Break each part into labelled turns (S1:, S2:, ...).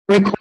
S1: Record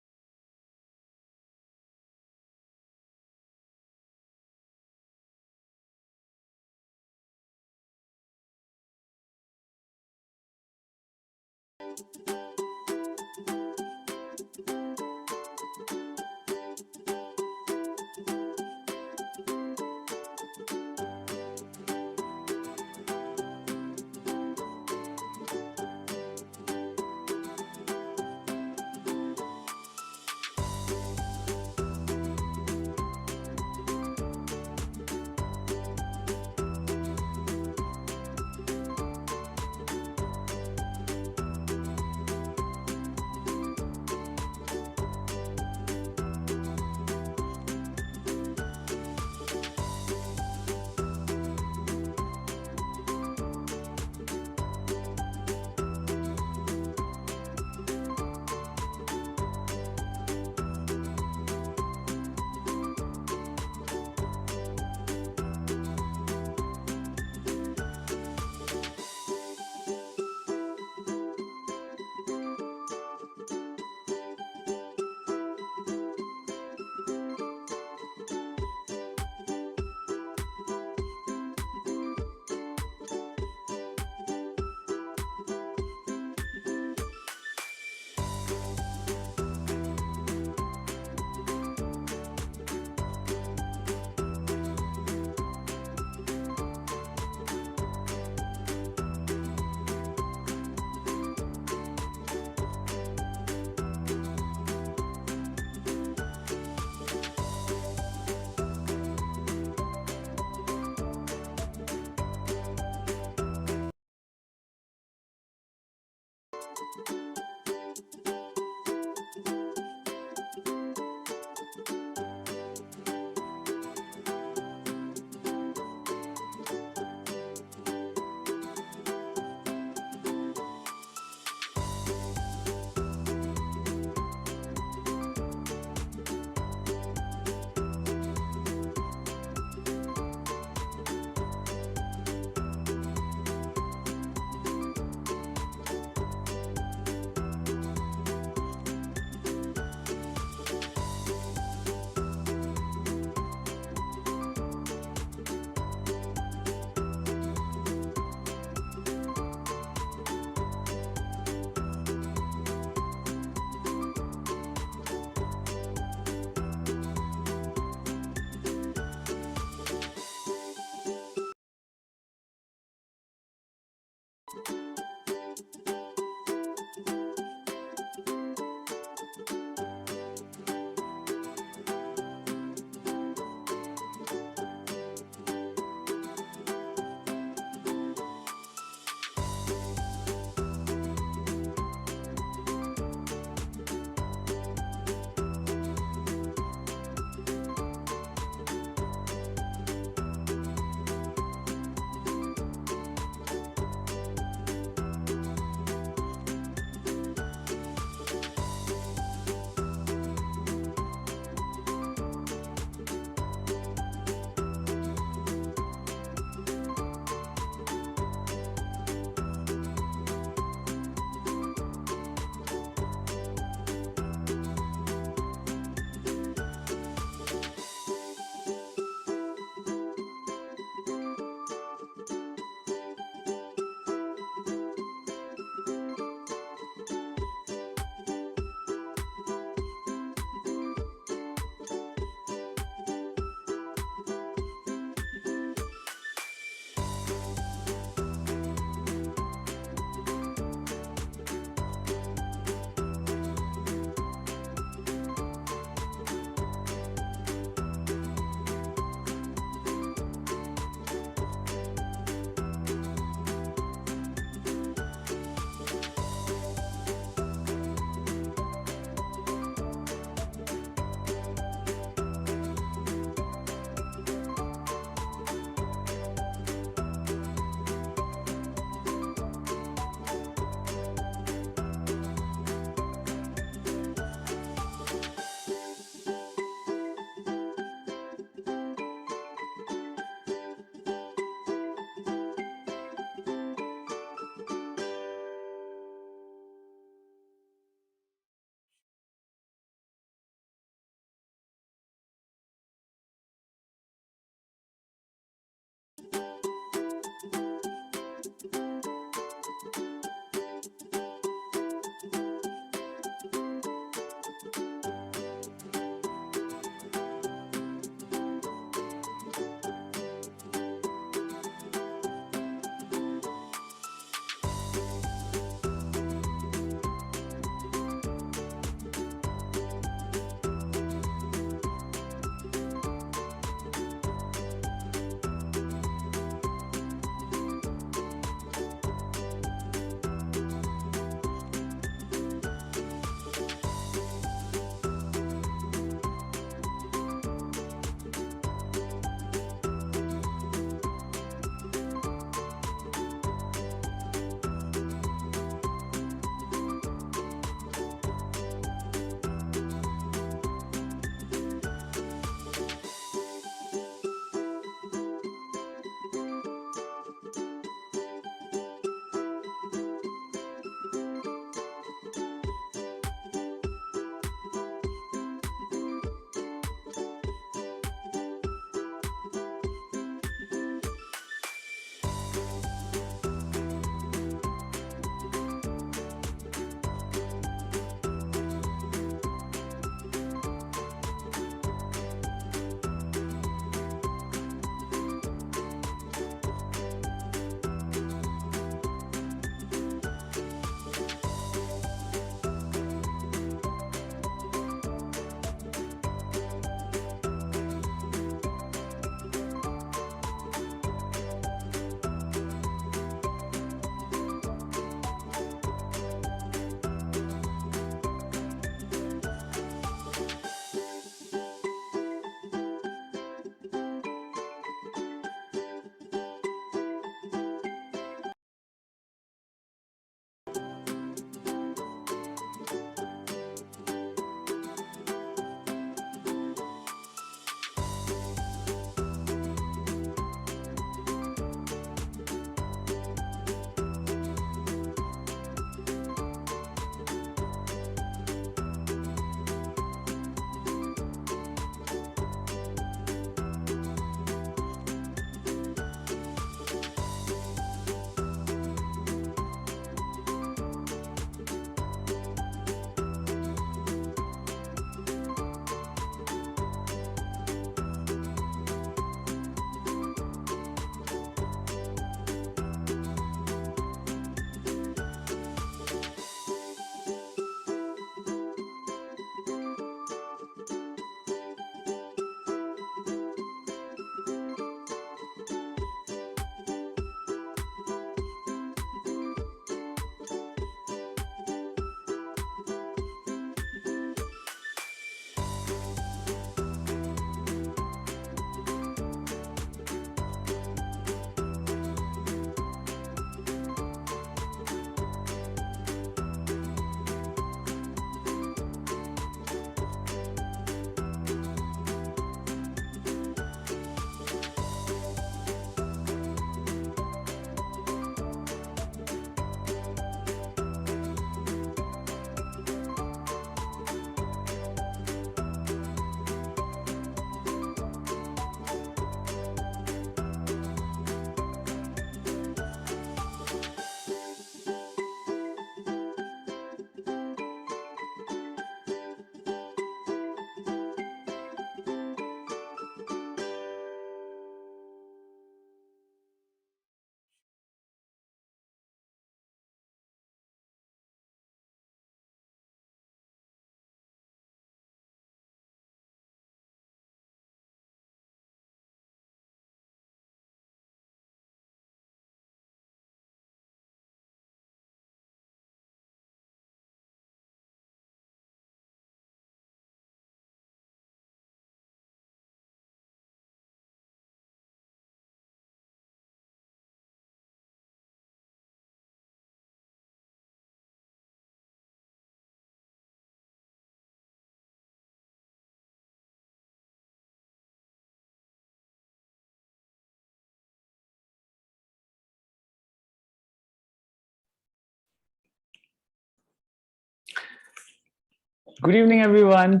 S1: Good evening, everyone.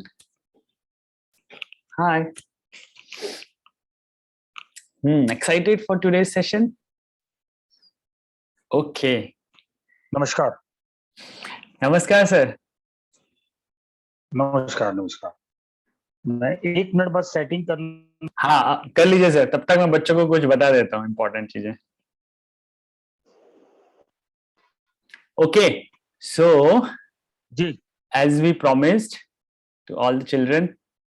S1: Hi. Excited for today's session? Okay.
S2: नमस्कार
S1: Namaskar, sir.
S2: नमस्कार नमस्कार मैं 1 मिनट बस सेटिंग कर
S1: हाँ, कर लीजिए सर. तब तक मैं बच्चों को कुछ बता देता हूँ important चीजें. Okay. So,
S2: ji
S1: as we promised to all the children,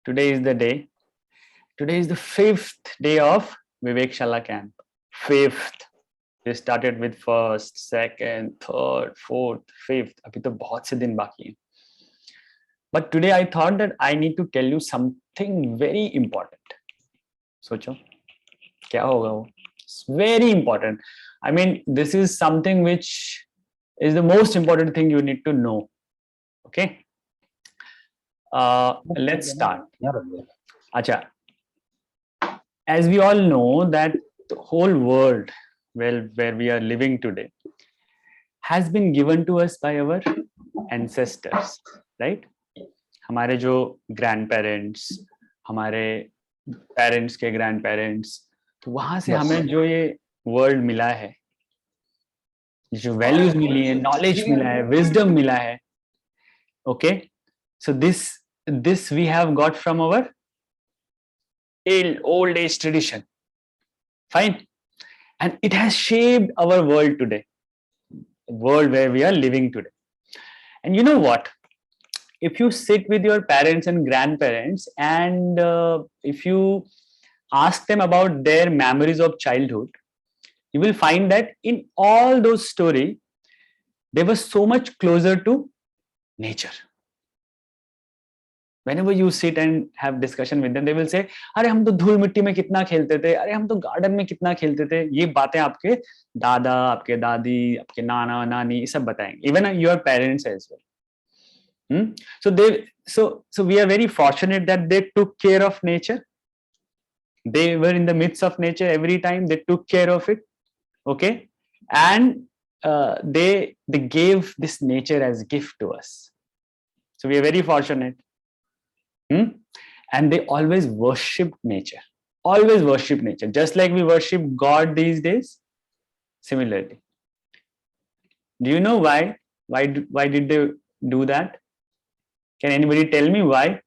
S1: today is the day. Today is the 5th day of Vivek Shala camp. 5th. We started with first, second, third, fourth, fifth. अभी तो बहुत से दिन बाकी हैं. But today I thought that I need to tell you something very important. सोचो क्या होगा वो? It's very important. I mean, this is something which is the most important thing you need to know. Okay. Let's start. Acha. As we all know that the whole world where we are living today has been given to us by our ancestors, right? हमारे जो grandparents, हमारे parents के grandparents, तो वहां से हमें जो ये वर्ल्ड मिला है, जो वैल्यूज मिली है, नॉलेज मिला है, विजडम मिला है, okay, so this we have got from our old age tradition, fine, and it has shaped our world today, the world where we are living today. And you know what, if you sit with your parents and grandparents and if you ask them about their memories of childhood, you will find that in all those stories they were so much closer to nature. Whenever you sit and have discussion with them, they will say, अरे हम तो धूल मिट्टी में कितना खेलते थे, अरे हम तो गार्डन में कितना खेलते थे. ये बातें आपके दादा, आपके दादी, आपके नाना नानी ये सब बताएंगे. Even your parents as well. So we are very fortunate that they took care of nature. They were in the midst of nature every time. They took care of it. Okay, and they gave this nature as gift to us. So we are very fortunate. And they always worshipped nature. Always worship nature, just like we worship God these days. Similarly, do you know why? Why did they do that? Can anybody tell me why?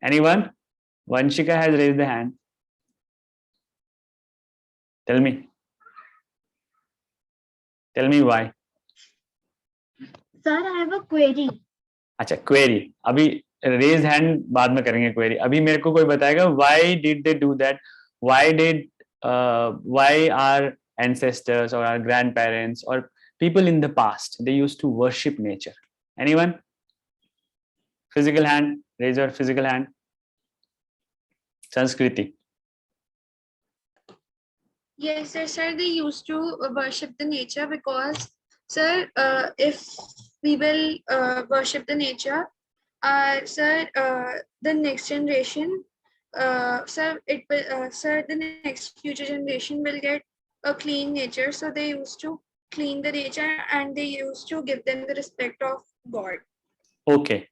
S1: Anyone? Vanshika has raised the hand. Tell me. Tell me why.
S3: Sir, I have a query.
S1: अच्छा, query. अभी raise hand बाद में करेंगे query. अभी मेरे को कोई बताएगा why did they do that? Why our ancestors or our grandparents or people in the past, they used to worship nature? Anyone? Physical hand. Raise your physical hand. Sanskriti.
S3: Yes, sir, they used to worship the nature because, sir, if we will worship the nature, sir, the next generation, sir, the next future generation will get a clean nature. So they used to clean the nature and they used to give them the respect of God.
S1: Okay.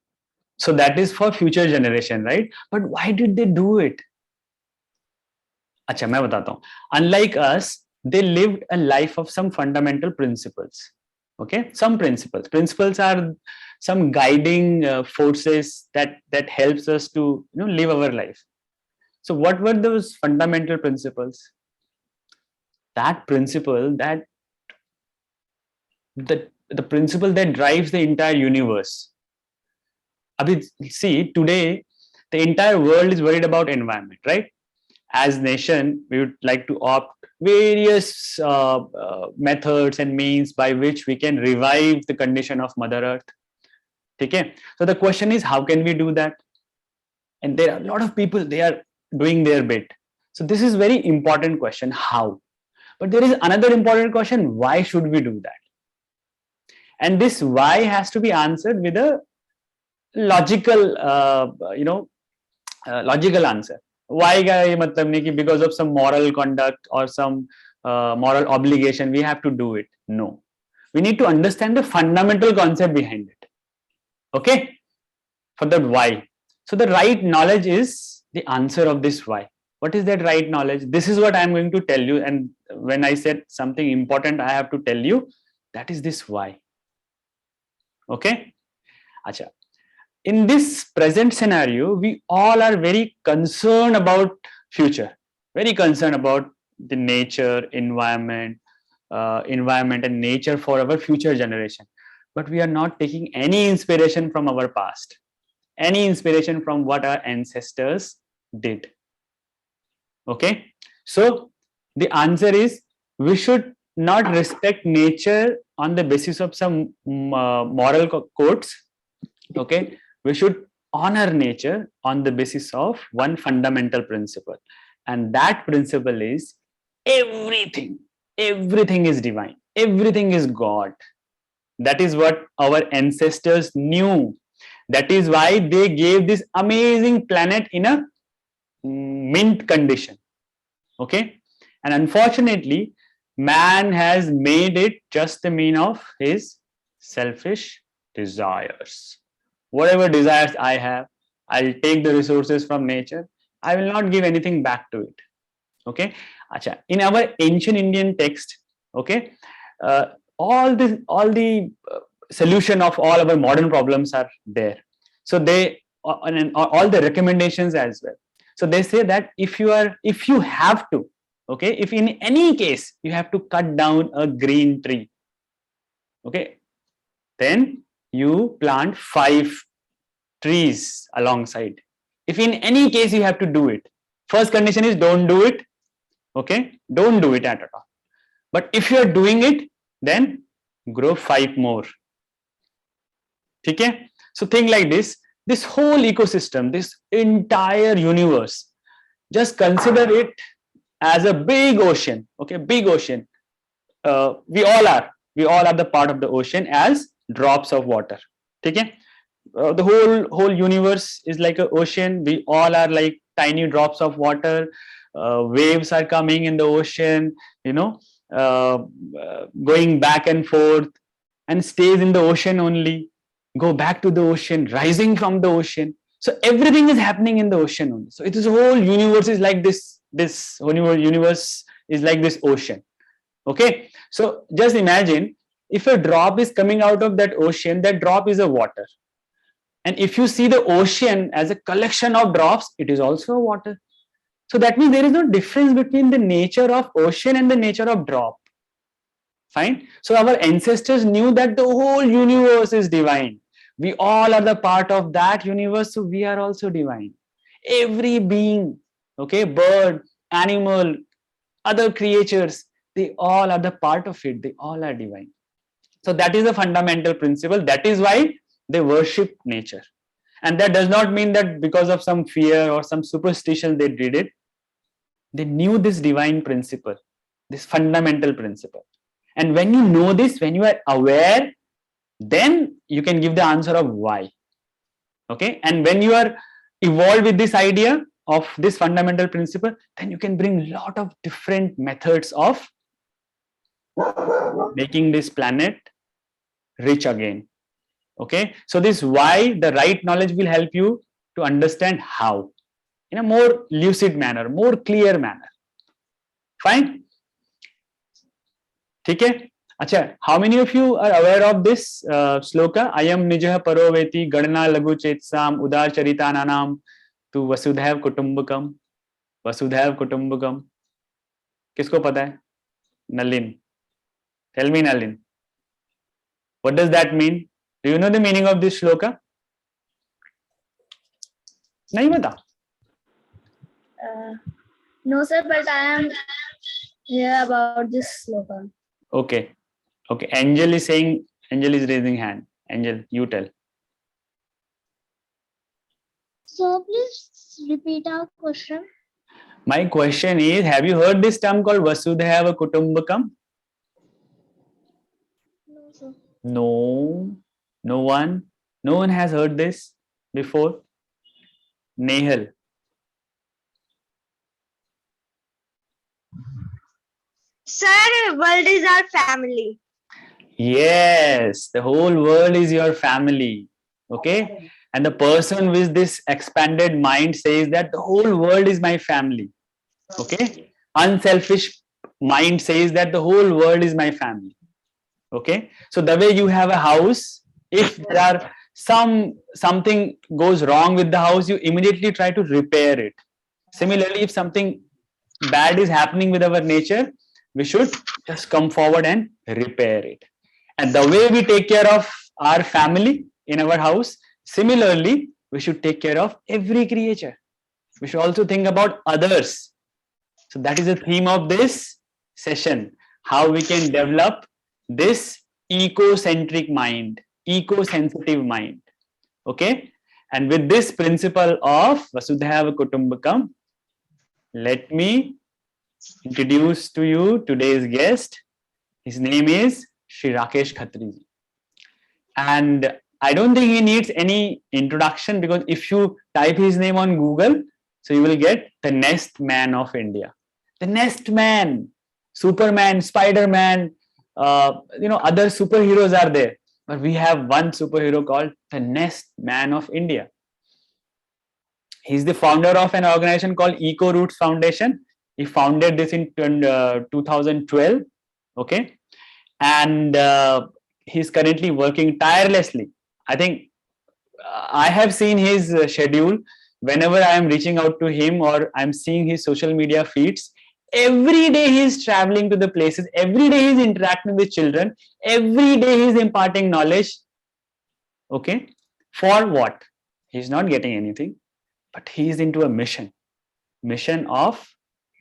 S1: So that is for future generation, right? But why did they do it? अच्छा, मैं बताता हूँ. Unlike us, they lived a life of some fundamental principles. Okay, some principles. Principles are some guiding forces that helps us to live our life. So, what were those fundamental principles? That principle that the principle that drives the entire universe. Abhi, see, today the entire world is worried about environment, right? As nation, we would like to opt various methods and means by which we can revive the condition of Mother Earth. Okay? So the question is, how can we do that? And there are a lot of people, they are doing their bit. So this is very important question, how? But there is another important question, why should we do that? And this why has to be answered with a logical, logical answer. Why का ये मतलब नहीं कि because of some moral conduct or some moral obligation we have to do it. No, we need to understand the fundamental concept behind it. Okay, for the why. So the right knowledge is the answer of this why. What is that right knowledge? This is what I'm going to tell you. And when I said something important, I have to tell you that is this why. Okay. Acha. In this present scenario, we all are very concerned about future, very concerned about the nature, environment and nature for our future generation. But we are not taking any inspiration from our past, any inspiration from what our ancestors did. Okay, so the answer is we should not respect nature on the basis of some moral codes. Okay, we should honor nature on the basis of one fundamental principle, and that principle is everything is divine, everything is God. That is what our ancestors knew. That is why they gave this amazing planet in a mint condition. Okay, and unfortunately man has made it just the mean of his selfish desires. Whatever desires I have, I'll take the resources from nature, I will not give anything back to it. Okay, Acha. In our ancient Indian text, okay, uh, all the solution of all our modern problems are there. So they and all the recommendations as well. So they say that if you have to, okay, if in any case you have to cut down a green tree, okay, then you plant 5 trees alongside. If in any case you have to do it, first condition is don't do it. Okay, don't do it at all. But if you are doing it, then grow 5 more. Okay, so think like this whole ecosystem, this entire universe, just consider it as a big ocean. Okay, big ocean. We all are the part of the ocean as drops of water. Okay, the whole universe is like an ocean. We all are like tiny drops of water. Waves are coming in the ocean, uh, going back and forth, and stays in the ocean only, go back to the ocean, rising from the ocean. So everything is happening in the ocean only. So it is, whole universe is like this whole universe is like this ocean. Okay, so just imagine, if a drop is coming out of that ocean, that drop is a water. And if you see the ocean as a collection of drops, it is also water. So that means there is no difference between the nature of ocean and the nature of drop. Fine. So our ancestors knew that the whole universe is divine. We all are the part of that universe, so we are also divine. Every being, okay, bird, animal, other creatures, they all are the part of it. They all are divine. So that is a fundamental principle. That is why they worship nature. And that does not mean that because of some fear or some superstition they did it. They knew this divine principle, this fundamental principle. And when you know this, when you are aware, then you can give the answer of why. Okay. And when you are evolved with this idea of this fundamental principle, then you can bring a lot of different methods of making this planet rich again. Okay. So this why, the right knowledge will help you to understand how in a more lucid manner, more clear manner. Fine. Okay. Acha, how many of you are aware of this sloka? Ayam nijah paroveti gadna lagu chetsam udar charitananam tu vasudhaiv kutumbakam. Vasudhaiv kutumbakam. किसको पता है? Nalin. Tell me, Nalin. What does that mean? Do you know the meaning of this shloka? नहीं पता.
S4: No, sir, but I am here about this sloka.
S1: Okay. Okay. Angel is raising hand. Angel, you tell.
S4: So please repeat our question.
S1: My question is, have you heard this term called Vasudhaiva Kutumbakam?
S4: No, sir.
S1: No. No one? No one has heard this before? Nehal.
S3: Sir, world is our family.
S1: Yes, the whole world is your family. Okay, and the person with this expanded mind says that the whole world is my family. Okay, unselfish mind says that the whole world is my family. Okay, so the way you have a house, if there are something goes wrong with the house, you immediately try to repair it. Similarly, if something bad is happening with our nature, we should just come forward and repair it. And the way we take care of our family in our house, similarly, we should take care of every creature. We should also think about others. So that is the theme of this session, how we can develop this eco-centric mind, eco-sensitive mind. Okay, and with this principle of Vasudhaiva Kutumbakam, let me introduce to you today's guest. His name is Shri Rakesh Khatri. And I don't think he needs any introduction, because if you type his name on Google, so you will get the Nest Man of India. The Nest Man, Superman, Spider-Man, other superheroes are there. But we have one superhero called the Nest Man of India. He's the founder of an organization called Eco Roots Foundation. He founded this in 2012. Okay. And he's currently working tirelessly. I think I have seen his schedule. Whenever I am reaching out to him or I'm seeing his social media feeds, every day he's traveling to the places, every day he's interacting with children, every day he's imparting knowledge. Okay. For what? He's not getting anything, but he's into a mission of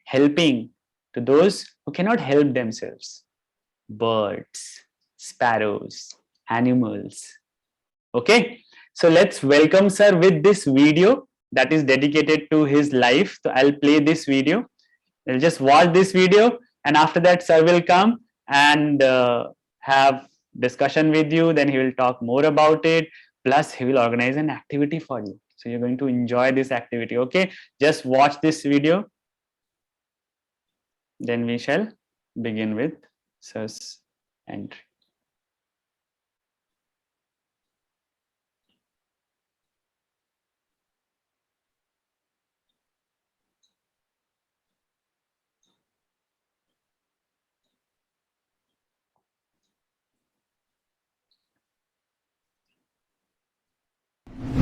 S1: helping to those who cannot help themselves. Birds, sparrows, animals. Okay. So let's welcome sir with this video that is dedicated to his life. So I'll play this video. You'll just watch this video, and after that sir will come and have discussion with you. Then he will talk more about it. Plus he will organize an activity for you. So you're going to enjoy this activity. Okay, just watch this video. Then we shall begin with sir's entry.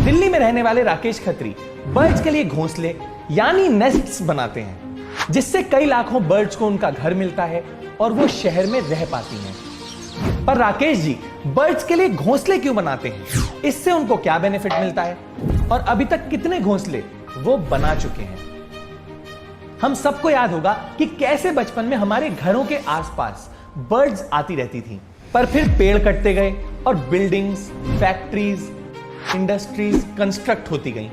S5: Delhi में रहने वाले Rakesh Khatri birds के लिए घोंसले यानी nests बनाते हैं, जिससे कई लाखों बर्ड्स को उनका घर मिलता है और वो शहर में रह पाती हैं। पर राकेश जी बर्ड्स के लिए घोंसले क्यों बनाते हैं? इससे उनको क्या बेनिफिट मिलता है और अभी तक कितने घोंसले वो बना चुके हैं? हम सबको याद होगा कि कैसे बचपन में हमारे घरों के आसपास बर्ड्स आती रहती थी, पर फिर पेड़ कटते गए और बिल्डिंग्स, फैक्ट्रीज, इंडस्ट्रीज कंस्ट्रक्ट होती गई।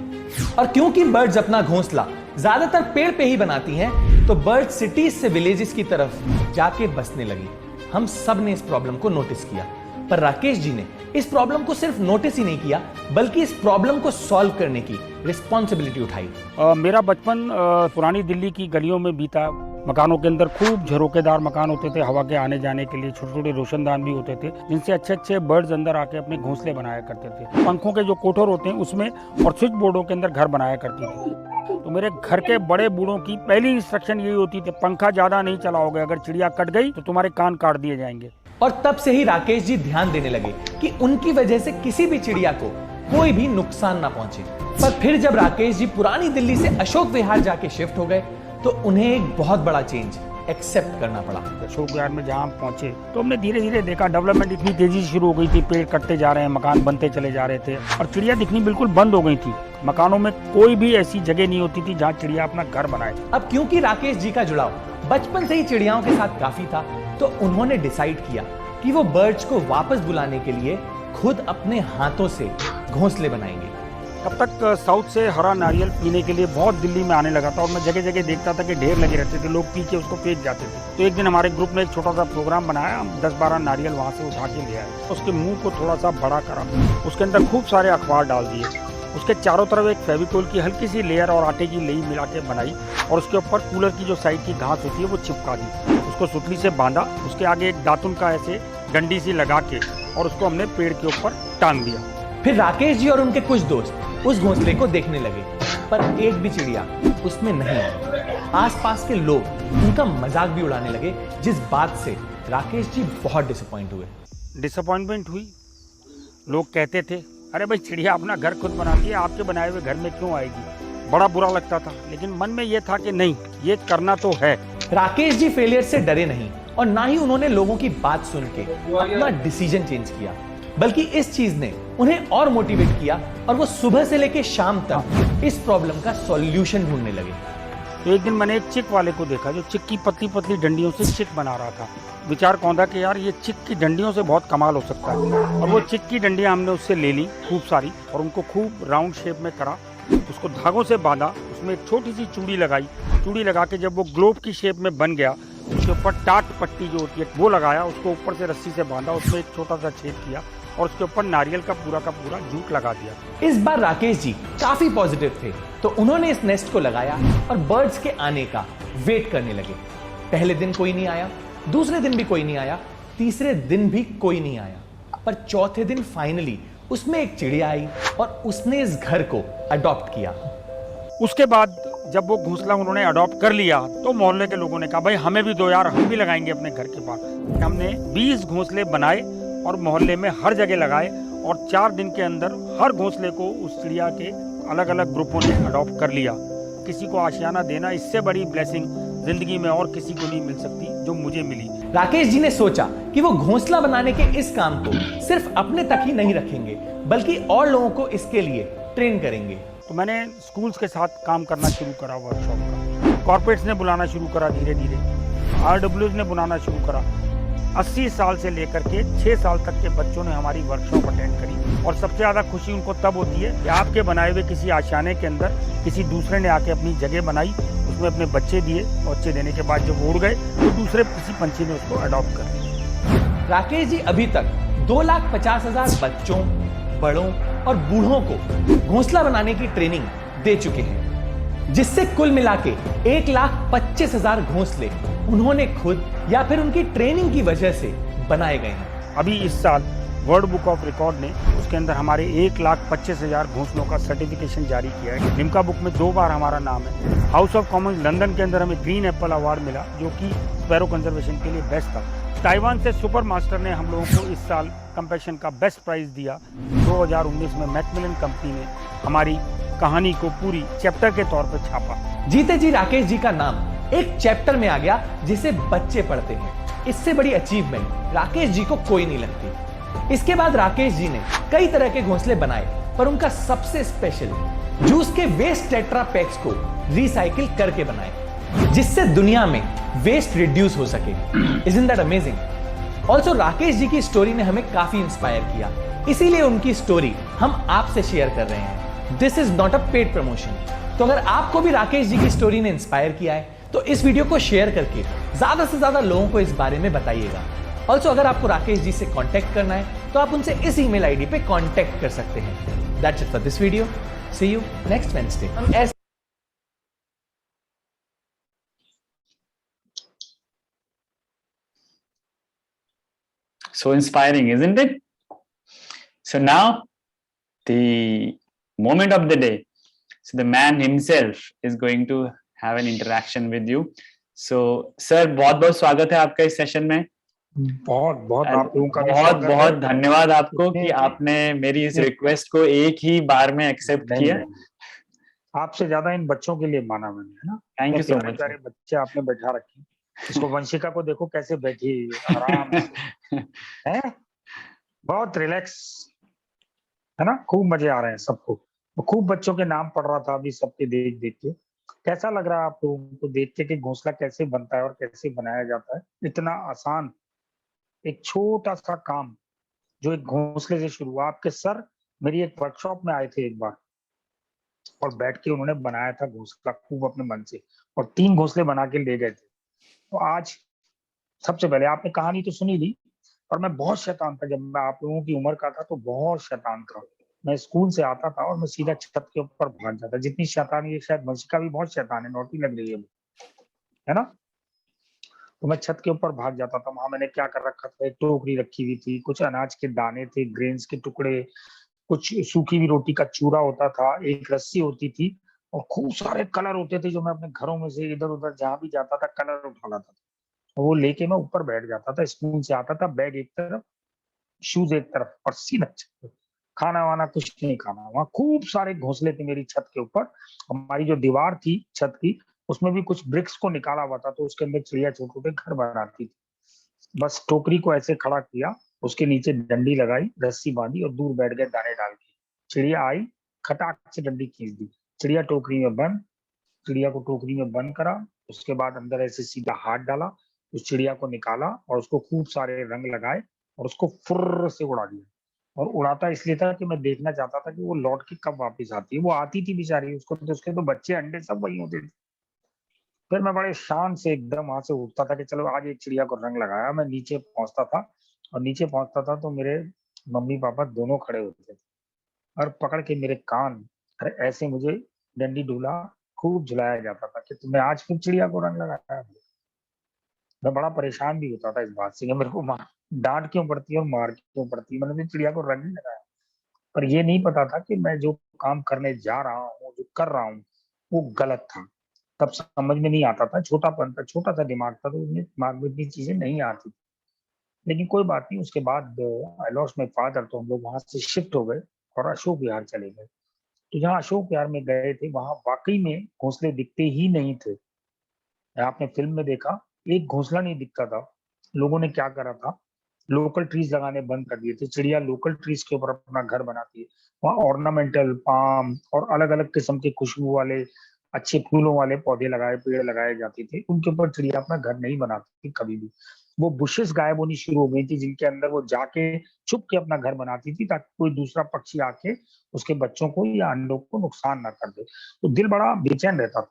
S5: और क्योंकि बर्ड्स अपना घोंसला ज्यादातर पेड़ पे ही बनाती हैं, तो बर्ड सिटीज से विलेजेस की तरफ जाके बसने लगी। हम सब ने इस प्रॉब्लम को नोटिस किया, पर राकेश जी ने इस प्रॉब्लम को सिर्फ नोटिस ही नहीं किया, बल्कि इस प्रॉब्लम को सॉल्व करने की रिस्पॉन्सिबिलिटी उठाई।
S6: मेरा बचपन पुरानी दिल्ली की गलियों में बीता। मकानों के अंदर खूब झरोकेदार मकान होते थे, हवा के आने जाने के लिए छोटे छोटे रोशनदान भी होते थे, जिनसे अच्छे अच्छे बर्ड्स अंदर आके अपने घोंसले बनाया करते थे। पंखों के जो कोठर होते हैं उसमें और स्विच बोर्डों के अंदर घर बनाया करती थी। तो मेरे घर के बड़े बूढ़ों की पहली इंस्ट्रक्शन यही होती थी, पंखा ज्यादा नहीं चलाओगे, अगर चिड़िया कट गई तो तुम्हारे कान काट दिए जाएंगे।
S5: और तब से ही राकेश जी ध्यान देने लगे कि उनकी वजह से किसी भी चिड़िया को कोई भी नुकसान ना पहुंचे। पर फिर जब राकेश जी पुरानी दिल्ली से अशोक विहार जाके शिफ्ट हो गए, तो उन्हें एक बहुत बड़ा चेंज एक्सेप्ट करना पड़ा।
S6: अशोक विहार में जहाँ पहुंचे तो हमने धीरे धीरे देखा डेवलपमेंट इतनी तेजी से शुरू हो गई थी, पेड़ कटते जा रहे हैं, मकान बनते चले जा रहे थे और चिड़िया दिखनी बिल्कुल बंद हो गई थी। मकानों में कोई भी ऐसी जगह नहीं होती थी जहाँ चिड़िया अपना घर बनाए।
S5: अब क्योंकि राकेश जी का जुड़ाव बचपन से ही चिड़ियाओं के साथ काफी था, तो उन्होंने डिसाइड किया कि वो बर्ड्स को वापस बुलाने के लिए खुद अपने हाथों से घोंसले बनाएंगे।
S6: तब तक साउथ से हरा नारियल पीने के लिए बहुत दिल्ली में आने लगा था और मैं जगह जगह देखता था कि ढेर लगे रहते थे, लोग पी के उसको फेंक जाते थे। तो एक दिन हमारे ग्रुप ने एक छोटा सा प्रोग्राम बनाया, हम 10-12 नारियल वहाँ से उठा के ले आए, उसके मुंह को थोड़ा सा बड़ा करा, उसके अंदर खूब सारे अखबार डाल दिए, उसके चारों तरफ एक फेविकोल की हल्की सी लेयर और आटे की लेई मिला के बनाई और उसके ऊपर कूलर की जो साइड की घास होती है वो चिपका दी, उसको सुतली से बांधा, उसके आगे एक दातुन का ऐसे डंडी सी लगा के और उसको हमने पेड़ के ऊपर टांग दिया।
S5: फिर राकेश जी और उनके कुछ दोस्त उस घोंसले को देखने लगे, पर एक भी चिड़िया उसमें नहीं आई। आसपास के लोग उनका मजाक भी उड़ाने लगे, जिस बात से राकेश जी बहुत डिसअपॉइंट हुए।
S6: डिसअपॉइंटमेंट हुई। लोग कहते थे अरे भाई चिड़िया अपना घर खुद बनाती है, आपके बनाए हुए घर में क्यों आएगी। बड़ा बुरा लगता था, लेकिन मन में यह था कि नहीं, ये करना तो है।
S5: राकेश जी फेलियर से डरे नहीं और ना ही उन्होंने लोगों की बात सुन के अपना डिसीजन चेंज किया, बल्कि इस चीज ने उन्हें और मोटिवेट किया और वो सुबह से लेकर शाम तक इस प्रॉब्लम का सॉल्यूशन ढूंढने लगे।
S6: तो एक दिन मैंने एक चिक वाले को देखा जो चिक की पतली पतली डंडियों से चिक बना रहा था। विचार कौंधा कि यार ये चिक की डंडियों से बहुत कमाल हो सकता है। और वो चिक की डंडियां हमने उससे ले ली खूब सारी और उनको खूब राउंड शेप में करा, उसको धागों से बांधा, उसमें एक छोटी सी चूड़ी लगाई। चूड़ी लगा के जब वो ग्लोब की शेप में बन गया, उसके ऊपर टाट पट्टी जो होती है वो लगाया, उसको ऊपर से रस्सी से बांधा, उसमें एक छोटा सा छेद किया और उसके ऊपर नारियल का पूरा जूट लगा दिया।
S5: इस बार राकेश जी काफी पॉजिटिव थे, तो उन्होंने इस नेस्ट को लगाया और बर्ड्स के आने का वेट करने लगे। पहले दिन कोई नहीं आया, दूसरे दिन भी कोई नहीं आया, तीसरे दिन भी कोई नहीं आया, पर चौथे दिन फाइनली उसमें एक चिड़िया आई और उसने इस घर को अडॉप्ट किया।
S6: उसके बाद जब वो घोंसला उन्होंने अडॉप्ट कर लिया तो मोहल्ले के लोगों ने कहा भाई हमें भी दो यार, हम भी लगाएंगे अपने घर के पास। हमने 20 घोंसले बनाए और मोहल्ले में हर जगह लगाए और 4 दिन के अंदर हर घोंसले को उस चिड़िया के अलग अलग ग्रुपों ने अडॉप्ट कर लिया। किसी को आशियाना देना, इससे बड़ी ब्लेसिंग जिंदगी में और किसी को नहीं मिल सकती जो मुझे मिली।
S5: राकेश जी ने सोचा कि वो घोंसला बनाने के इस काम को सिर्फ अपने तक ही नहीं रखेंगे, बल्कि और लोगों को इसके लिए ट्रेन करेंगे।
S6: तो मैंने स्कूल्स के साथ काम करना शुरू करा, वर्कशॉप का। कॉर्पोरेट्स ने बुलाना शुरू करा, धीरे धीरे RWs ने बुलाना शुरू करा। 80 साल से लेकर के 6 साल तक के बच्चों ने हमारी वर्कशॉप अटेंड करी और सबसे ज़्यादा खुशी उनको तब होती है कि आपके बनाए हुए किसी आशियाने के अंदर किसी दूसरे ने आके अपनी जगह बनाई, उसमें अपने बच्चे दिए और बच्चे देने के बाद जब उड़ गए तो दूसरे किसी पंछी ने उसको अडॉप्ट कर लिया।
S5: राकेश जी अभी तक 2,50,000 बच्चों, बड़ों और बूढ़ों को घोंसला बनाने की ट्रेनिंग दे चुके हैं, जिससे कुल मिला के 1,25,000 घोंसले उन्होंने खुद या फिर उनकी ट्रेनिंग की वजह से बनाए गए हैं।
S6: अभी इस साल वर्ल्ड बुक ऑफ रिकॉर्ड ने उसके अंदर हमारे 1,25,000 घोंसलों का सर्टिफिकेशन जारी किया है। लिम्का बुक में 2 बार हमारा नाम है। हाउस ऑफ कॉमन्स लंदन के अंदर हमें ग्रीन एप्पल अवार्ड मिला, जो कि स्पैरो कंजर्वेशन के लिए बेस्ट था। ताइवान से सुपर मास्टर ने हम लोगों को इस साल कंपैशन का बेस्ट प्राइज दिया। 2019 में मैकमिलन कंपनी ने हमारी कहानी को पूरी चैप्टर के तौर पर छापा।
S5: जीते जी राकेश जी का नाम एक चैप्टर में आ गया जिसे बच्चे पढ़ते हैं। इससे बड़ी अचीवमेंट राकेश जी को कोई नहीं लगती। इसके बाद राकेश जी ने कई तरह के घोंसले बनाए, पर उनका सबसे स्पेशल जूस के वेस्ट टेट्रा पैक्स को रिसाइकिल करके बनाए, जिससे दुनिया में वेस्ट रिड्यूस हो सके। Isn't that amazing? Also Rakesh ji की स्टोरी ने हमें काफी इंस्पायर किया, इसीलिए उनकी स्टोरी हम आपसे शेयर कर रहे हैं। This is not a paid promotion. तो अगर आपको भी राकेश जी की स्टोरी ने इंस्पायर किया है तो इस वीडियो को शेयर करके ज्यादा से ज्यादा लोगों को इस बारे में बताइएगा। ऑल्सो अगर आपको राकेश जी से कांटेक्ट करना है तो आप उनसे इस ईमेल आईडी पे कांटेक्ट कर सकते हैं। That's it for this video. See you next Wednesday.
S1: So inspiring, isn't it? So now the moment of the day. So the man himself is going to have an interaction with you. So sir, बहुत बहुत स्वागत है आपका इस session में।
S6: बहुत बहुत आप लोगों का भी
S1: बहुत
S6: स्वागत है।
S1: बहुत धन्यवाद आपको कि आपने मेरी इस रिक्वेस्ट को एक ही बार में एक्सेप्ट किया।
S6: आपसे ज्यादा इन बच्चों के लिए माना मैंने, है ना।
S1: Thank you so much.
S6: प्यारे बच्चे आपने बैठा रखे। इसको वंशिका को देखो कैसे बैठी है, आराम से है, बहुत रिलैक्स, है ना। खूब मजे आ रहे हैं सबको। खूब बच्चों के नाम पढ़ रहा था अभी सबके देख देख के। कैसा लग रहा है आप लोगों को देख के कि घोंसला कैसे बनता है और कैसे बनाया जाता है? इतना आसान एक छोटा सा काम जो एक घोंसले से शुरू हुआ। आपके सर मेरी एक वर्कशॉप में आए थे एक बार और बैठ के उन्होंने बनाया था घोंसला खूब अपने मन से, और 3 घोंसले बना के ले गए थे। तो आज सबसे पहले आपने कहानी तो सुनी ली, और मैं बहुत शैतान था। जब मैं आप लोगों की उम्र का था तो बहुत शैतान था। मैं स्कूल से आता था और मैं सीधा छत के ऊपर भाग जाता। जितनी शैतानी है, शायद वंशिका भी बहुत शैतान है, नौटी लग रही है ना। तो मैं छत के ऊपर भाग जाता था। वहां मैंने क्या कर रखा था, एक टोकरी रखी हुई थी, कुछ अनाज के दाने थे, ग्रेन्स के टुकड़े, कुछ सूखी हुई रोटी का चूरा होता था, एक रस्सी होती थी और खूब सारे कलर होते थे जो मैं अपने घरों में से इधर उधर जहां भी जाता था कलर उठा लाता था। और वो लेके मैं ऊपर बैठ जाता था, स्कूल से आता था, बैग एक तरफ, शूज एक तरफ और सीधा छत पे। खाना वाना कुछ नहीं खाना। वहाँ खूब सारे घोंसले थे मेरी छत के ऊपर। हमारी जो दीवार थी छत की, उसमें भी कुछ ब्रिक्स को निकाला हुआ था, तो उसके अंदर चिड़िया छोटे छोटे घर बनाती थी। बस टोकरी को ऐसे खड़ा किया, उसके नीचे डंडी लगाई, रस्सी बांधी और दूर बैठ गए दाने डाल के। चिड़िया आई, खटाक से डंडी खींच दी, चिड़िया टोकरी में बंद। चिड़िया को टोकरी में बंद करा, उसके बाद अंदर ऐसे सीधा हाथ डाला, उस चिड़िया को निकाला और उसको खूब सारे रंग लगाए और उसको फुर्र से उड़ा दिया। और उड़ाता इसलिए था कि मैं देखना चाहता था कि वो लौट के कब वापस आती है। वो आती थी बेचारी, उसको तो उसके तो बच्चे अंडे सब वही होते थे। फिर मैं बड़े शान से एकदम वहां से उठता था कि चलो आज एक चिड़िया को रंग लगाया। मैं नीचे पहुंचता था और नीचे पहुंचता था तो मेरे मम्मी पापा दोनों खड़े होते थे और पकड़ के मेरे कान, अरे ऐसे मुझे डंडी डूला, खूब झुलाया जाता था कि तुमने आज फिर चिड़िया को रंग लगाया। मैं बड़ा परेशान भी होता था इस बात से कि मेरे को डांट क्यों पड़ती है और मार क्यों पड़ती है, मैंने तो चिड़िया को रंग ही लगाया। पर ये नहीं पता था कि मैं जो काम करने जा रहा हूँ, जो कर रहा हूँ, वो गलत था। तब समझ में नहीं आता था, छोटापन था, छोटा सा दिमाग था, तो उसमें दिमाग में इतनी चीजें नहीं आती। लेकिन कोई बात नहीं, उसके बाद आई लॉस्ट माई फादर, तो हम लोग वहां से शिफ्ट हो गए और अशोक विहार चले गए। तो जहाँ अशोक विहार में गए थे वहां वाकई में घोंसले दिखते ही नहीं थे। आपने फिल्म में देखा, एक घोंसला नहीं दिखता था। लोगों ने क्या करा था, लोकल ट्रीज लगाने बंद कर दिए थे। चिड़िया लोकल ट्रीज के ऊपर अपना घर बनाती है। वहाँ ऑर्नामेंटल पाम और अलग अलग किस्म के खुशबू वाले अच्छे फूलों वाले पौधे लगाए, पेड़ लगाए जाते थे, उनके ऊपर चिड़िया अपना घर नहीं बनाती थी कभी भी। वो बुशेस गायब होनी शुरू हो गई थी जिनके अंदर वो जाके छुप के अपना घर बनाती थी ताकि कोई दूसरा पक्षी आके उसके बच्चों को या अंडों को नुकसान ना कर दे। तो दिल बड़ा बेचैन रहता था।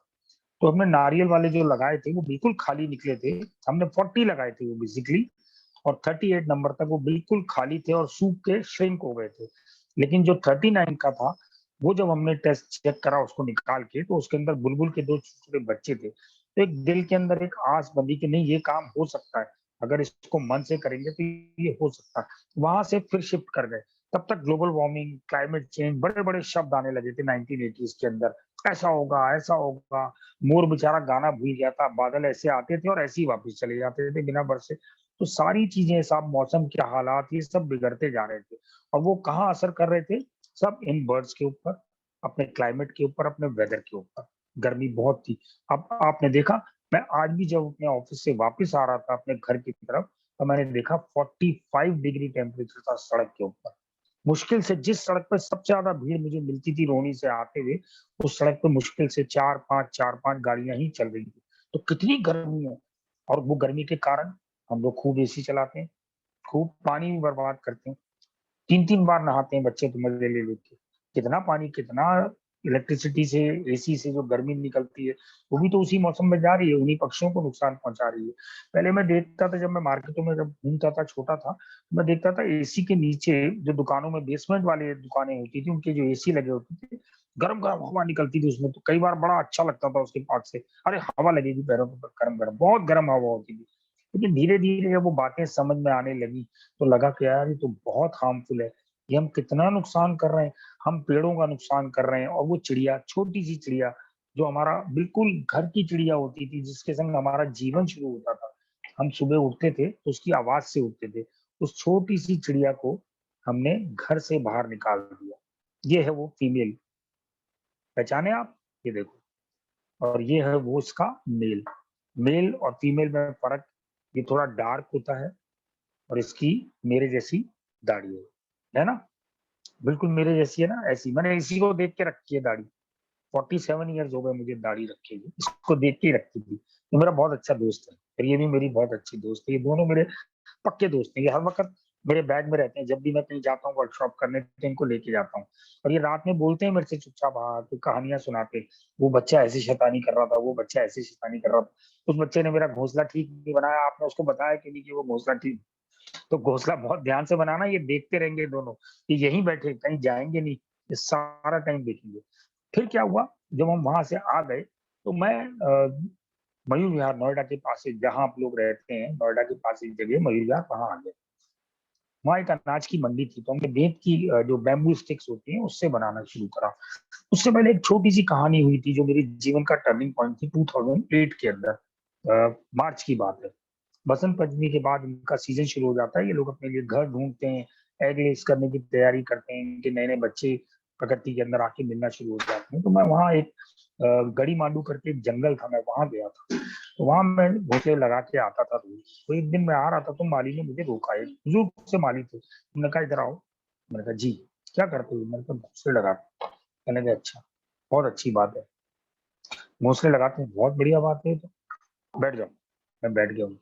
S6: तो हमने नारियल वाले जो लगाए थे वो बिल्कुल खाली निकले थे। हमने 40 लगाए थे वो बेसिकली, और 38 नंबर तक वो बिल्कुल खाली थे और सूख के श्रिंक हो गए थे। लेकिन जो 39 का था, वो जब हमने टेस्ट चेक करा उसको निकाल के, तो उसके अंदर बुलबुल के दो छोटे बच्चे थे। तो एक दिल के अंदर एक आस बंधी कि नहीं, ये काम हो सकता है, अगर इसको मन से करेंगे तो ये हो सकता है। वहां से फिर शिफ्ट कर गए। तब तक ग्लोबल वार्मिंग, क्लाइमेट चेंज, बड़े बड़े शब्द आने लगे थे 1980s के अंदर। ऐसा होगा, ऐसा होगा। मोर बेचारा गाना भूल गया था, बादल ऐसे आते थे और ऐसे ही वापस चले जाते थे बिना बरसे। तो सारी चीजें, सब मौसम के हालात, ये सब बिगड़ते जा रहे थे। और वो कहाँ असर कर रहे थे? सब इन बर्ड्स के ऊपर, अपने क्लाइमेट के ऊपर, अपने वेदर के ऊपर। गर्मी बहुत थी। अब आपने देखा, मैं आज भी जब अपने ऑफिस से वापस आ रहा था अपने घर की तरफ, तो मैंने देखा 45 डिग्री टेम्परेचर था सड़क के ऊपर। मुश्किल से जिस सड़क पर सबसे ज्यादा भीड़ मुझे मिलती थी रोहनी से आते हुए, उस सड़क पर मुश्किल से चार पांच गाड़ियां ही चल रही थी। तो कितनी गर्मी है। और वो गर्मी के कारण हम लोग खूब एसी चलाते हैं, खूब पानी भी बर्बाद करते हैं। 3 3 बार नहाते हैं बच्चे तो मजे ले लेके। कितना पानी, कितना इलेक्ट्रिसिटी से, एसी से जो गर्मी निकलती है, वो भी तो उसी मौसम में जा रही है, उन्हीं पक्षियों को नुकसान पहुंचा रही है। पहले मैं देखता था, जब मैं मार्केटों में जब घूमता था, छोटा था, मैं देखता था एसी के नीचे जो दुकानों में बेसमेंट वाली दुकानें होती थी, उनके जो एसी लगे होते थे, गरम गरम हवा निकलती थी उसमें। तो कई बार बड़ा अच्छा लगता था उसके पास से, अरे हवा लगेगी पैरों के ऊपर, गरम गरम, बहुत गर्म हवा होती थी। लेकिन धीरे धीरे जब वो बातें समझ में आने लगी, तो लगा कि यार ये तो बहुत हार्मफुल है। ये हम कितना नुकसान कर रहे हैं, हम पेड़ों का नुकसान कर रहे हैं। और वो चिड़िया, छोटी सी चिड़िया, जो हमारा बिल्कुल घर की चिड़िया होती थी, जिसके संग हमारा जीवन शुरू होता था, हम सुबह उठते थे तो उसकी आवाज से उठते थे, उस छोटी सी चिड़िया को हमने घर से बाहर निकाल दिया। ये है वो फीमेल, पहचाने आप? ये देखो। और ये है वो इसका मेल। मेल और फीमेल में फर्क, ये थोड़ा डार्क होता है और इसकी मेरे जैसी दाढ़ी है ना, बिल्कुल मेरे जैसी है ना, ऐसी। मैंने इसी को देख के रखी है दाढ़ी। 47 ईयर्स हो गए मुझे दाढ़ी रखे हुए, इसको देख के ही रखी थी। ये मेरा बहुत अच्छा दोस्त है और ये भी मेरी बहुत अच्छी दोस्त है। ये दोनों मेरे पक्के दोस्त हैं। ये हर वक्त मेरे बैग में रहते हैं। जब भी मैं कहीं जाता हूँ वर्कशॉप करने, तो इनको लेके जाता हूँ। और ये रात में बोलते हैं मेरे से चुपचाप, हाँ, तो कहानियां सुनाते, वो बच्चा ऐसे शैतानी कर रहा था, वो बच्चा ऐसे शैतानी कर रहा था, उस बच्चे ने मेरा घोंसला ठीक नहीं बनाया, आपने उसको बताया कि नहीं कि वो घोंसला ठीक। तो घोंसला बहुत ध्यान से बनाना, ये देखते रहेंगे दोनों, ये यहीं बैठे, कहीं जाएंगे नहीं, ये सारा टाइम देखेंगे। फिर क्या हुआ, जब हम वहां से आ गए, तो मैं मयूर विहार, नोएडा के पास, जहाँ आप लोग रहते हैं, नोएडा के पास एक जगह मयूर विहार, वहां आ गए।
S2: वहाँ एक अनाज की मंडी थी, तो हमने बेंत की जो बैम्बू स्टिक्स होती हैं उससे बनाना शुरू करा। उससे पहले एक छोटी सी कहानी हुई थी जो मेरे जीवन का टर्निंग पॉइंट थी 2008 के अंदर। मार्च की बात है। बसंत पंचमी के बाद इनका सीजन शुरू हो जाता है, ये लोग अपने लिए घर ढूंढते हैं, एग लेस करने की तैयारी करते हैं, इनके नए नए बच्चे प्रकृति के अंदर आके मिलना शुरू हो जाते हैं। तो मैं वहाँ एक गड़ी मांडू करके एक जंगल था, मैं वहां गया था। तो वहां मैं घोंसले लगा के आता था रोज। तो एक दिन मैं आ रहा था तो माली ने मुझे रोका, एक बुजुर्ग से माली थे। उन्होंने कहा इधर आओ। मैंने कहा जी क्या करते हो? मैंने कहा घोंसले लगाते। कहने लगे अच्छा, बहुत अच्छी बात है, घोंसले लगाते हैं, बहुत बढ़िया बात है, तो बैठ जाओ। मैं बैठ गया हूँ।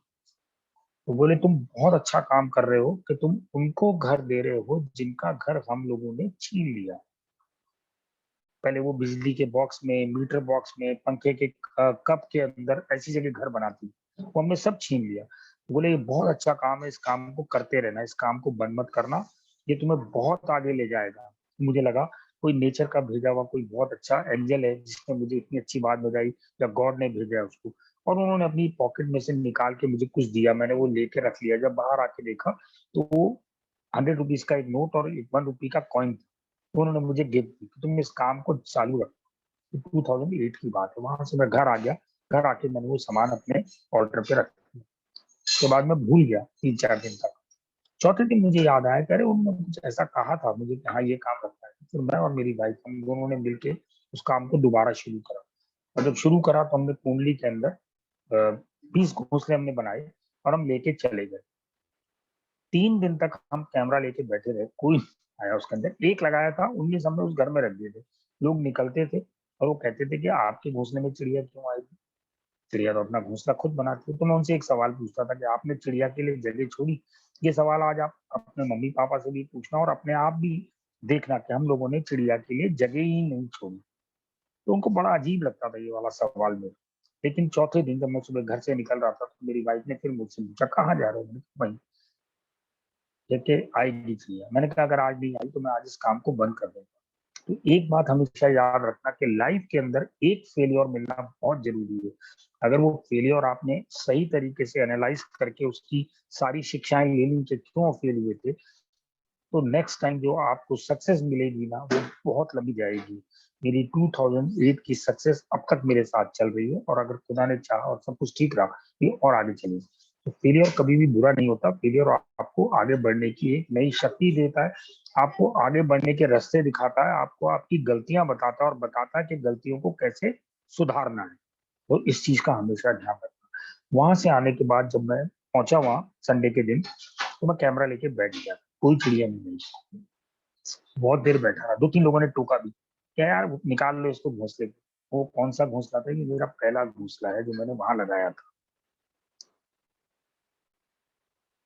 S2: तो बोले तुम बहुत अच्छा काम कर रहे हो कि तुम उनको घर दे रहे हो जिनका घर हम लोगों ने छीन लिया। पहले वो बिजली के बॉक्स में, मीटर बॉक्स में, पंखे के कप के अंदर ऐसी जगह घर बनाती, वो हमने सब छीन लिया। बोले ये बहुत अच्छा काम है, इस काम को करते रहना, इस काम को बंद मत करना, ये तुम्हें बहुत आगे ले जाएगा। मुझे लगा कोई नेचर का भेजा हुआ कोई बहुत अच्छा एंजल है जिसने मुझे इतनी अच्छी बात बताई, या गॉड ने भेजा है उसको। और उन्होंने अपनी पॉकेट में से निकाल के मुझे कुछ दिया, मैंने वो लेके रख लिया। जब बाहर आके देखा तो वो 100 रुपीज का एक नोट और एक 1 रुपी का कॉइन, उन्होंने मुझे गिफ्ट दी कि तुम इस काम को चालू रखो। 2008 की बात है। वहां से मैं घर आ गया। घर आके मैंने वो सामान अपने ऑर्डर पे रख दिया। उसके बाद मैं भूल गया 3-4 दिन तक। चौथे दिन मुझे याद आया कि अरे उन्होंने कुछ ऐसा कहा था मुझे कि हाँ ये काम रखना है। फिर मैं और मेरी वाइफ हम दोनों ने मिलके उस काम को दोबारा शुरू करा। और जब शुरू करा तो हमने कुंडली के अंदर 20 घोंसले हमने बनाए और हम लेके चले गए। 3 दिन तक हम कैमरा लेके बैठे रहे, कोई नहीं आया उसके अंदर। एक लगाया था, 19 हमने उस घर में रख दिए थे। लोग निकलते थे और वो कहते थे कि आपके घोंसले में चिड़िया क्यों आई? चिड़िया तो अपना घोंसला खुद बनाती है। तो मैं उनसे एक सवाल पूछता था कि आपने चिड़िया के लिए जगह छोड़ी? ये सवाल आज आप अपने मम्मी पापा से भी पूछना और अपने आप भी देखना कि हम लोगों ने चिड़िया के लिए जगह ही नहीं छोड़ी। तो उनको बड़ा अजीब लगता था ये वाला सवाल मेरा। लेकिन चौथे दिन जब मैं सुबह घर से निकल रहा था तो मेरी वाइफ ने फिर मुझसे पूछा कहाँ जा रहे हो? मैंने कहा, वहीं। कहते आएगी चिड़िया। मैंने कहा अगर आज नहीं आई तो मैं आज इस काम को बंद कर दूंगा। तो एक बात हमेशा याद रखना कि लाइफ के अंदर एक फेलियर मिलना बहुत जरूरी है। अगर वो फेलियर आपने सही तरीके से एनालाइज करके उसकी सारी शिक्षाएं ले ली कि क्यों फेल हुए थे, तो नेक्स्ट टाइम जो आपको सक्सेस मिलेगी ना वो बहुत लंबी जाएगी। मेरी 2008 की सक्सेस अब तक मेरे साथ चल रही है, और अगर खुदा ने चाहा और सब कुछ ठीक रहा ये और आगे चलेगी। तो फेलियर कभी भी बुरा नहीं होता। फेलियर आपको आगे बढ़ने की एक नई शक्ति देता है, आपको आगे बढ़ने के रास्ते दिखाता है, आपको आपकी गलतियां बताता है और बताता है कि गलतियों को कैसे सुधारना है। तो इस चीज का हमेशा ध्यान रखना। वहां से आने के बाद जब मैं पहुंचा वहां संडे के दिन, तो मैं कैमरा लेके बैठ गया। कोई चिड़िया नहीं मिली। बहुत देर बैठा रहा। 2-3 लोगों ने टोका भी, क्या यार निकाल लो इसको घोंसले को। वो कौन सा घोंसला था? ये मेरा पहला घोंसला है जो मैंने वहां लगाया था।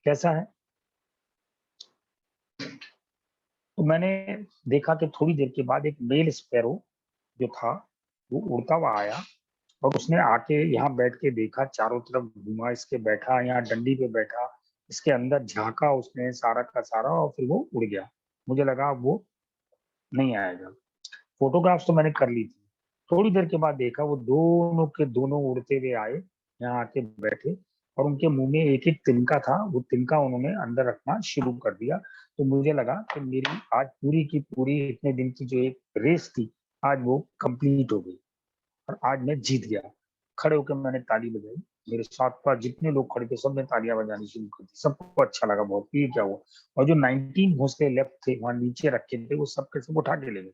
S2: कैसा है? तो मैंने देखा कि थोड़ी देर के बाद एक मेल स्पैरो जो था वो उड़ता हुआ आया, और उसने आके यहाँ बैठ के देखा, चारों तरफ घूमा, इसके बैठा, यहाँ डंडी पे बैठा, इसके अंदर झांका उसने सारा का सारा, और फिर वो उड़ गया। मुझे लगा वो नहीं आएगा। फोटोग्राफ्स तो मैंने कर ली थी। थोड़ी देर के बाद देखा वो दोनों के दोनों उड़ते हुए आए, यहाँ आके बैठे, और उनके मुंह में एक एक तिनका था। वो तिनका उन्होंने अंदर रखना शुरू कर दिया। तो मुझे लगा कि मेरी आज पूरी की पूरी इतने दिन की जो एक रेस थी आज वो कंप्लीट हो गई, और आज मैं जीत गया। खड़े होकर मैंने ताली बजाई। मेरे साथ पास जितने लोग खड़े थे सबने तालियां बजानी शुरू कर दी। सबको अच्छा लगा बहुत, ये क्या हुआ। और जो 19 घोंसले लेफ्ट थे वहां नीचे रखे थे वो सब के सब उठा के ले गए।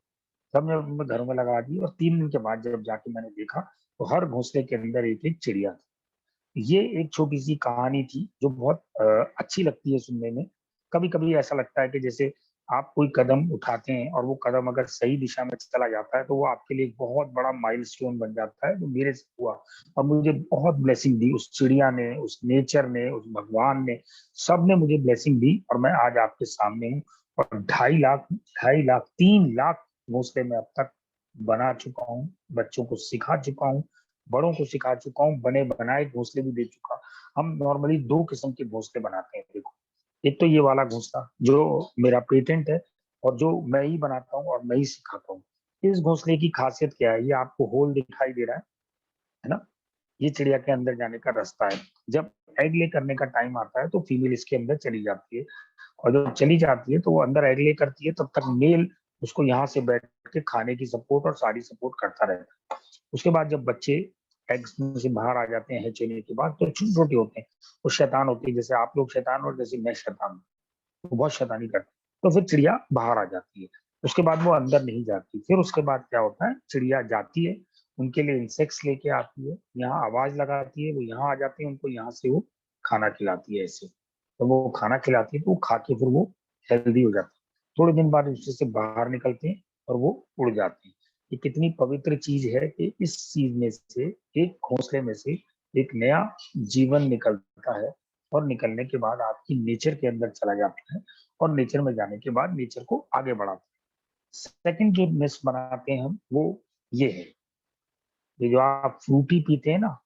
S2: सबने अपने घरों में लगा दी। और 3 दिन के बाद जब जाके मैंने देखा तो हर घोंसले के अंदर एक एक चिड़िया थी। ये एक छोटी सी कहानी थी जो बहुत अच्छी लगती है सुनने में। कभी कभी ऐसा लगता है कि जैसे आप कोई कदम उठाते हैं और वो कदम अगर सही दिशा में चला जाता है तो वो आपके लिए एक बहुत बड़ा माइलस्टोन बन जाता है, जो मेरे से हुआ। और मुझे बहुत ब्लेसिंग दी उस चिड़िया ने, उस नेचर ने, उस भगवान ने, सब ने मुझे ब्लेसिंग दी। और मैं आज आपके सामने हूँ। और 2.5 लाख 2.5 लाख 3 लाख घोंसले में अब तक बना चुका हूँ, बच्चों को सिखा चुका हूँ, बड़ों को सिखा चुका हूँ, बने बनाए घोंसले भी दे चुका। हम नॉर्मली 2 किस्म के घोंसले बनाते हैं। देखो, एक तो ये वाला घोंसला जो मेरा पेटेंट है और जो मैं ही बनाता हूँ और मैं ही सिखाता हूँ। इस घोंसले की खासियत क्या है? ये आपको होल दिखाई दे रहा है ना? ये चिड़िया के अंदर जाने का रास्ता है। जब एग ले करने का टाइम आता है तो फीमेल इसके अंदर चली जाती है, और जब चली जाती है तो वो अंदर एग ले करती है, तब तक मेल उसको यहाँ से बैठ के खाने की सपोर्ट और सारी सपोर्ट करता रहता है। उसके बाद जब बच्चे एग्स में से बाहर आ जाते हैं हैच होने के बाद, तो छोटे छोटे होते हैं, वो शैतान होती है, जैसे आप लोग शैतान और जैसे मैं शैतान हूं, वो बहुत शैतानी करते हैं। तो फिर चिड़िया बाहर आ जाती है, उसके बाद वो अंदर नहीं जाती। फिर उसके बाद क्या होता है, चिड़िया जाती है, उनके लिए इंसेक्ट्स लेके आती है, यहाँ आवाज लगाती है, वो यहाँ आ जाते हैं, उनको यहाँ से वो खाना खिलाती है। ऐसे तो वो खाना खिलाती है तो वो खा के फिर वो हेल्दी हो जाती है। थोड़े दिन बाद उससे से बाहर निकलते हैं और वो उड़ जाते हैं। ये कितनी पवित्र चीज है कि इस चीज में से, एक घोंसले में से एक नया जीवन निकलता है, और निकलने के बाद आपकी नेचर के अंदर चला जाता है, और नेचर में जाने के बाद नेचर को आगे बढ़ाता है। सेकंड जो नेस्ट बनाते हैं हम, वो ये है, ये जो आप फ्रूटी पीते हैं ना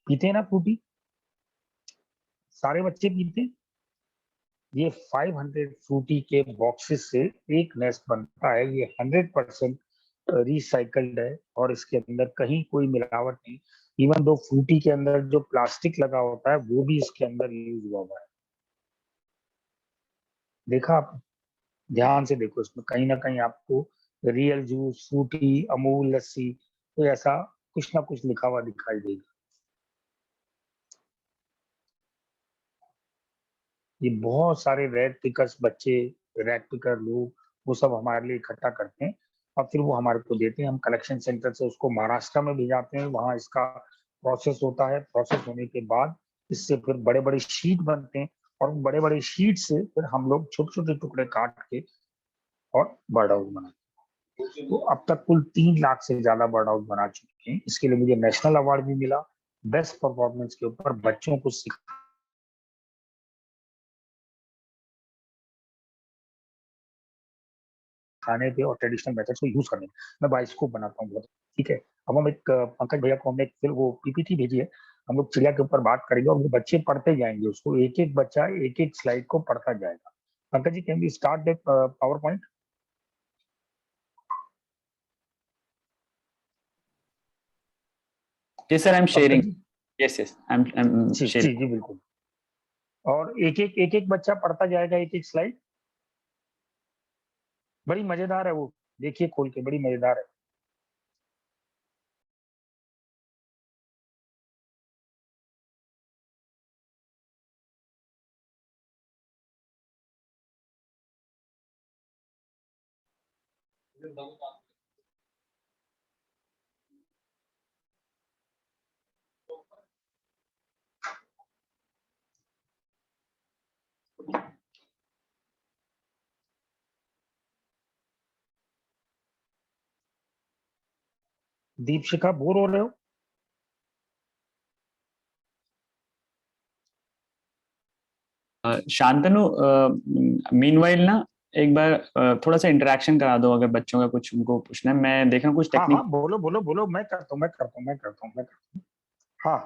S2: फ्रूटी, सारे बच्चे पीते हैं। ये 500 फ्रूटी के बॉक्सेस से एक नेस्ट बनता है। ये 100% रिसाइकल्ड है, और इसके अंदर कहीं कोई मिलावट नहीं। इवन दो फ्रूटी के अंदर जो प्लास्टिक लगा होता है वो भी इसके अंदर यूज हुआ है। देखा आप, ध्यान से देखो, इसमें कहीं ना कहीं आपको रियल जूस, फ्रूटी, अमूल लस्सी, तो ऐसा कुछ ना कुछ लिखा हुआ दिखाई देगा। ये बहुत सारे रेड पिकर्स बच्चे, रेड पिकर लोग, वो सब हमारे लिए इकट्ठा करते हैं, और फिर वो हमारे को देते हैं। हम कलेक्शन सेंटर से उसको महाराष्ट्र में भिजाते हैं, वहाँ इसका प्रोसेस होता है। प्रोसेस होने के बाद इससे फिर बड़े बड़े शीट बनते हैं, और बड़े बड़े शीट से फिर हम लोग छोटे छोटे टुकड़े काट के और बर्ड हाउस बनाते हैं। तो अब तक कुल 3 लाख से ज्यादा बर्ड हाउस बना चुके हैं। इसके लिए मुझे नेशनल अवार्ड भी मिला बेस्ट परफॉर्मेंस के ऊपर, बच्चों को खाने पे और ट्रेडिशनल मेथड्स को यूज करने में। मैं बाइस्कोप बनाता हूँ बहुत, ठीक है। अब हम एक पंकज भैया को हमने फिर वो पीपीटी भेजी है, हम लोग चिड़िया के ऊपर बात करेंगे, और वो बच्चे पढ़ते जाएंगे उसको, एक एक बच्चा एक एक स्लाइड को पढ़ता जाएगा। Pankaj ji, can we start the PowerPoint?
S1: Yes, sir. I'm sharing.
S2: जी
S1: Yes, yes. I'm
S2: जी
S1: sharing.
S2: जी बिल्कुल। और एक एक बच्चा पढ़ता जाएगा एक एक स्लाइड। बड़ी मजेदार है वो, देखिए खोल के, बड़ी मजेदार है। दीपशिखा, बोर हो रहे हो?
S1: शांतनु, मीनवाइल ना एक बार थोड़ा सा इंटरेक्शन करा दो, अगर बच्चों का कुछ उनको पूछना है। मैं देख रहा हूँ कुछ
S2: हाँ
S1: टेक्निक।
S2: हाँ, बोलो बोलो बोलो, मैं करता हूँ। हाँ,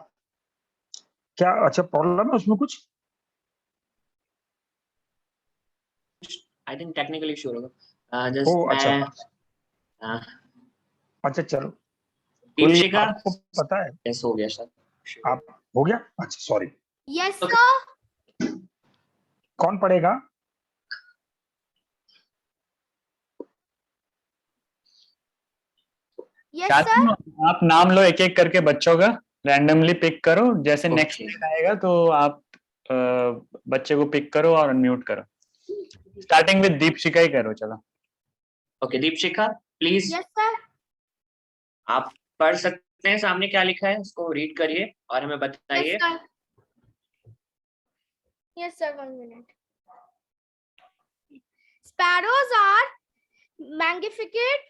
S2: क्या अच्छा प्रॉब्लम है उसमें कुछ?
S7: आई थिंक टेक्निकल इशू होगा।
S2: ओ
S7: जस्ट
S2: अच्छा
S7: मैं
S2: अच्छा, चलो कोई
S7: दीपशिखा,
S2: आपको पता है?
S7: यस हो गया सर।
S2: आप हो गया? अच्छा सॉरी।
S4: Yes,
S7: Okay.
S4: sir.
S2: कौन पढ़ेगा?
S4: Yes, sir.
S1: शांतनु, आप नाम लो एक एक करके बच्चों का, रैंडमली पिक करो। जैसे नेक्स्ट
S7: Okay.
S1: आएगा तो आप बच्चे को पिक करो और अनम्यूट करो। स्टार्टिंग विद दीपशिखा ही करो, चलो।
S7: Okay Deepshikha, please
S4: Yes, sir.
S7: आप पढ़ सकते हैं, सामने क्या लिखा है उसको रीड करिए और हमें
S4: Yes,
S7: बताइए।
S4: sir. Yes, sir. 1 minute. Sparrows are magnificent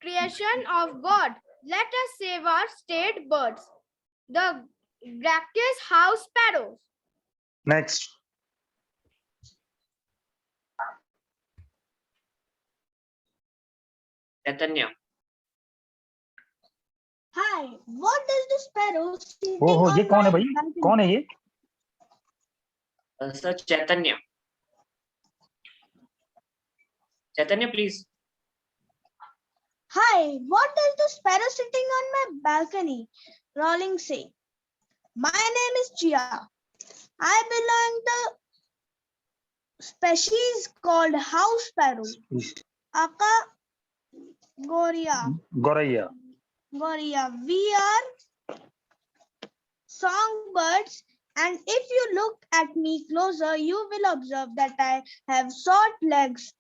S4: creation of God. Let us save our state birds, the Brackish house sparrows.
S2: Next.
S7: Chaitanya.
S4: Hi, what does the sparrow sitting
S2: ओहो, ये
S4: on
S2: कौन है
S4: my
S2: भाई?
S4: balcony?
S2: कौन है ये?
S7: Sir Chaitanya. Chaitanya please.
S4: Hi, what does the sparrow sitting on my balcony rolling say? My name is Chia. I belong to species called house sparrow. Aka Goria.
S2: गौरैया.
S4: Goria. We are songbirds, and if you look at me closer, you will observe that I have short legs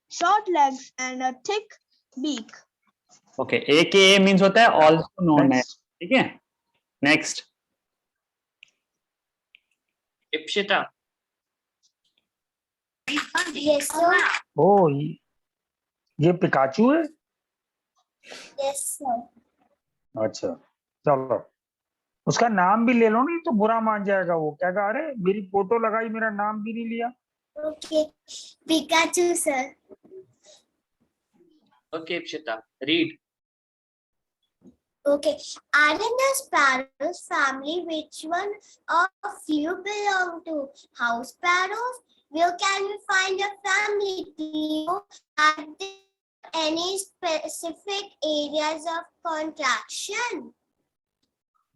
S4: and a thick beak.
S1: Okay, AKA means होता है also known as.
S2: Next.
S1: ठीक है, next.
S7: Ipsita.
S4: Yes, sir.
S2: ओ ये Pikachu है.
S4: Yes, sir.
S2: अच्छा, चलो उसका नाम भी ले लो, नहीं तो बुरा मान जाएगा वो. क्या कहा, अरे मेरी फोटो लगाई, मेरा नाम भी नहीं लिया.
S4: Okay. Pikachu, sir.
S7: Okay, Ipsita, read.
S4: Okay. Are in the sparrows family, which one of you belong to? House sparrows? Where can we find a family? Are there any specific areas of contraction?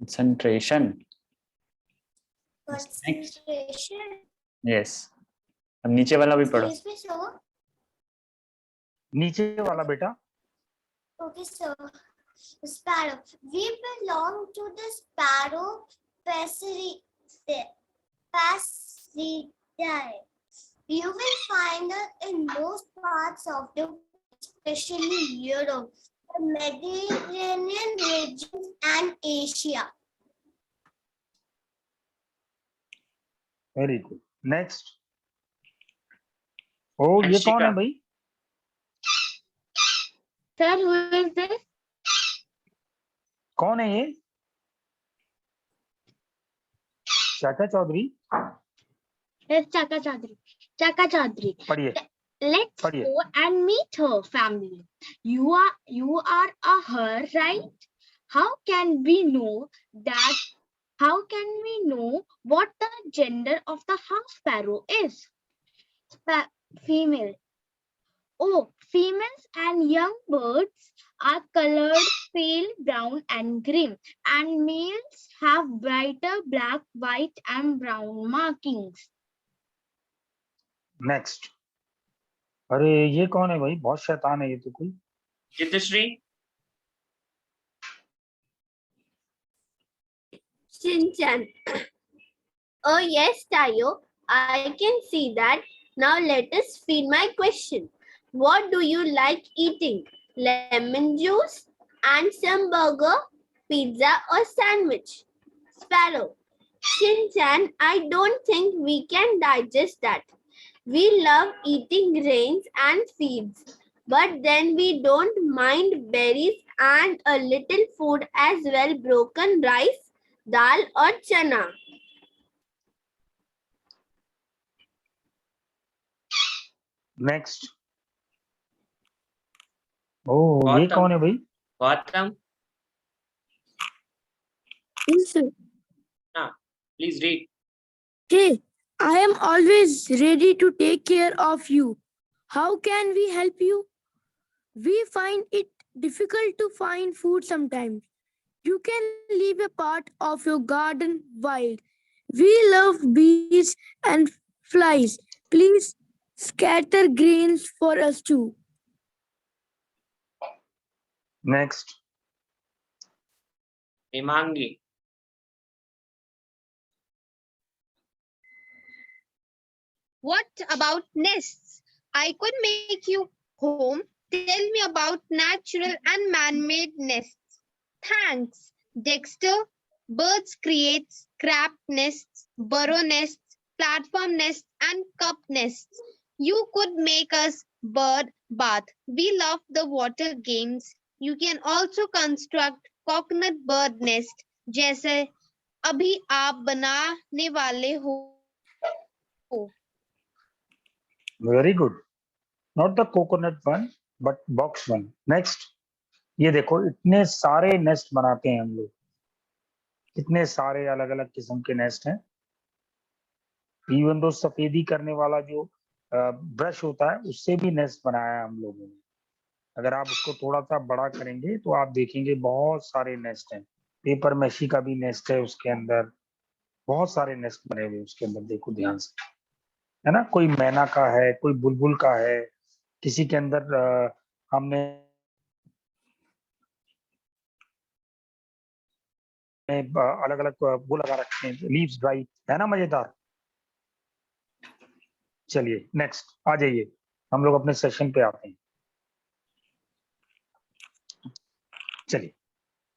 S1: Concentration.
S4: Concentration.
S1: Yes, अब नीचे वाला भी पढ़ो.
S4: Excuse me, sir.
S2: नीचे वाला बेटा.
S4: Okay, sir. Sparrow. We belong to the sparrow Passeridae. You will find it in most parts of the world, especially Europe, the Mediterranean region, and Asia.
S2: Very good. Next. ओ ये
S7: अंशिका.
S2: कौन है भाई?
S4: Sir, who is this?
S2: कौन है ये? चाचा Chaudhary.
S4: It's Chaka Chaudhary. Chaka Chaudhary.
S2: पढ़िए.
S4: Let's
S2: Padhiye.
S4: go and meet her family. You are a her, right? How can we know that? How can we know what the gender of the house sparrow is? Female. Oh, females and young birds are colored pale brown and green, and males have brighter black, white, and brown markings.
S2: Next. अरे ये कौन है भाई? बहुत शैतान है ये तो कोई.
S7: चित्रश्री.
S8: Shinchan. Oh yes, Tayo. I can see that. Now let us feed my question. What do you like eating? Lemon juice and some burger, pizza or sandwich? Sparrow. Shinchan, I don't think we can digest that. We love eating grains and seeds, but then we don't mind berries and a little food as well, broken rice, dal or chana.
S2: Next. ओ ये
S7: गौतम.
S2: कौन है भाई?
S7: Gautam,
S8: Yes, sir.
S7: please read.
S8: Hey, I am always ready to take care of you. How can we help you? We find it difficult to find food sometimes. You can leave a part of your garden wild. We love bees and flies. Please scatter grains for us too.
S2: Next.
S7: Himangi.
S9: What about nests? I could make you home. Tell me about natural and man-made nests. Thanks, Dexter. Birds create crab nests, burrow nests, platform nests, and cup nests. You could make us bird bath. We love the water games. You can also construct coconut bird nest, जैसे अभी आप बनाने वाले हो.
S2: Very good. Not the coconut one but box one. Next. ये देखो इतने सारे नेस्ट बनाते हैं हम लोग. इतने सारे अलग अलग किस्म के नेस्ट हैं. इवन दो सफेदी करने वाला जो ब्रश होता है उससे भी नेस्ट बनाया है हम लोगों ने. अगर आप उसको थोड़ा सा बड़ा करेंगे तो आप देखेंगे बहुत सारे नेस्ट हैं. पेपर मैशी का भी नेस्ट है उसके अंदर. बहुत सारे नेस्ट बने हुए उसके अंदर, देखो ध्यान से, है ना। कोई मैना का है, कोई बुलबुल का है, किसी के अंदर हमने अलग अलग वो लगा रखे हैं, लीव्स ड्राई, है ना, मजेदार। चलिए नेक्स्ट आ जाइए, हम लोग अपने सेशन पे आते हैं। चलिए,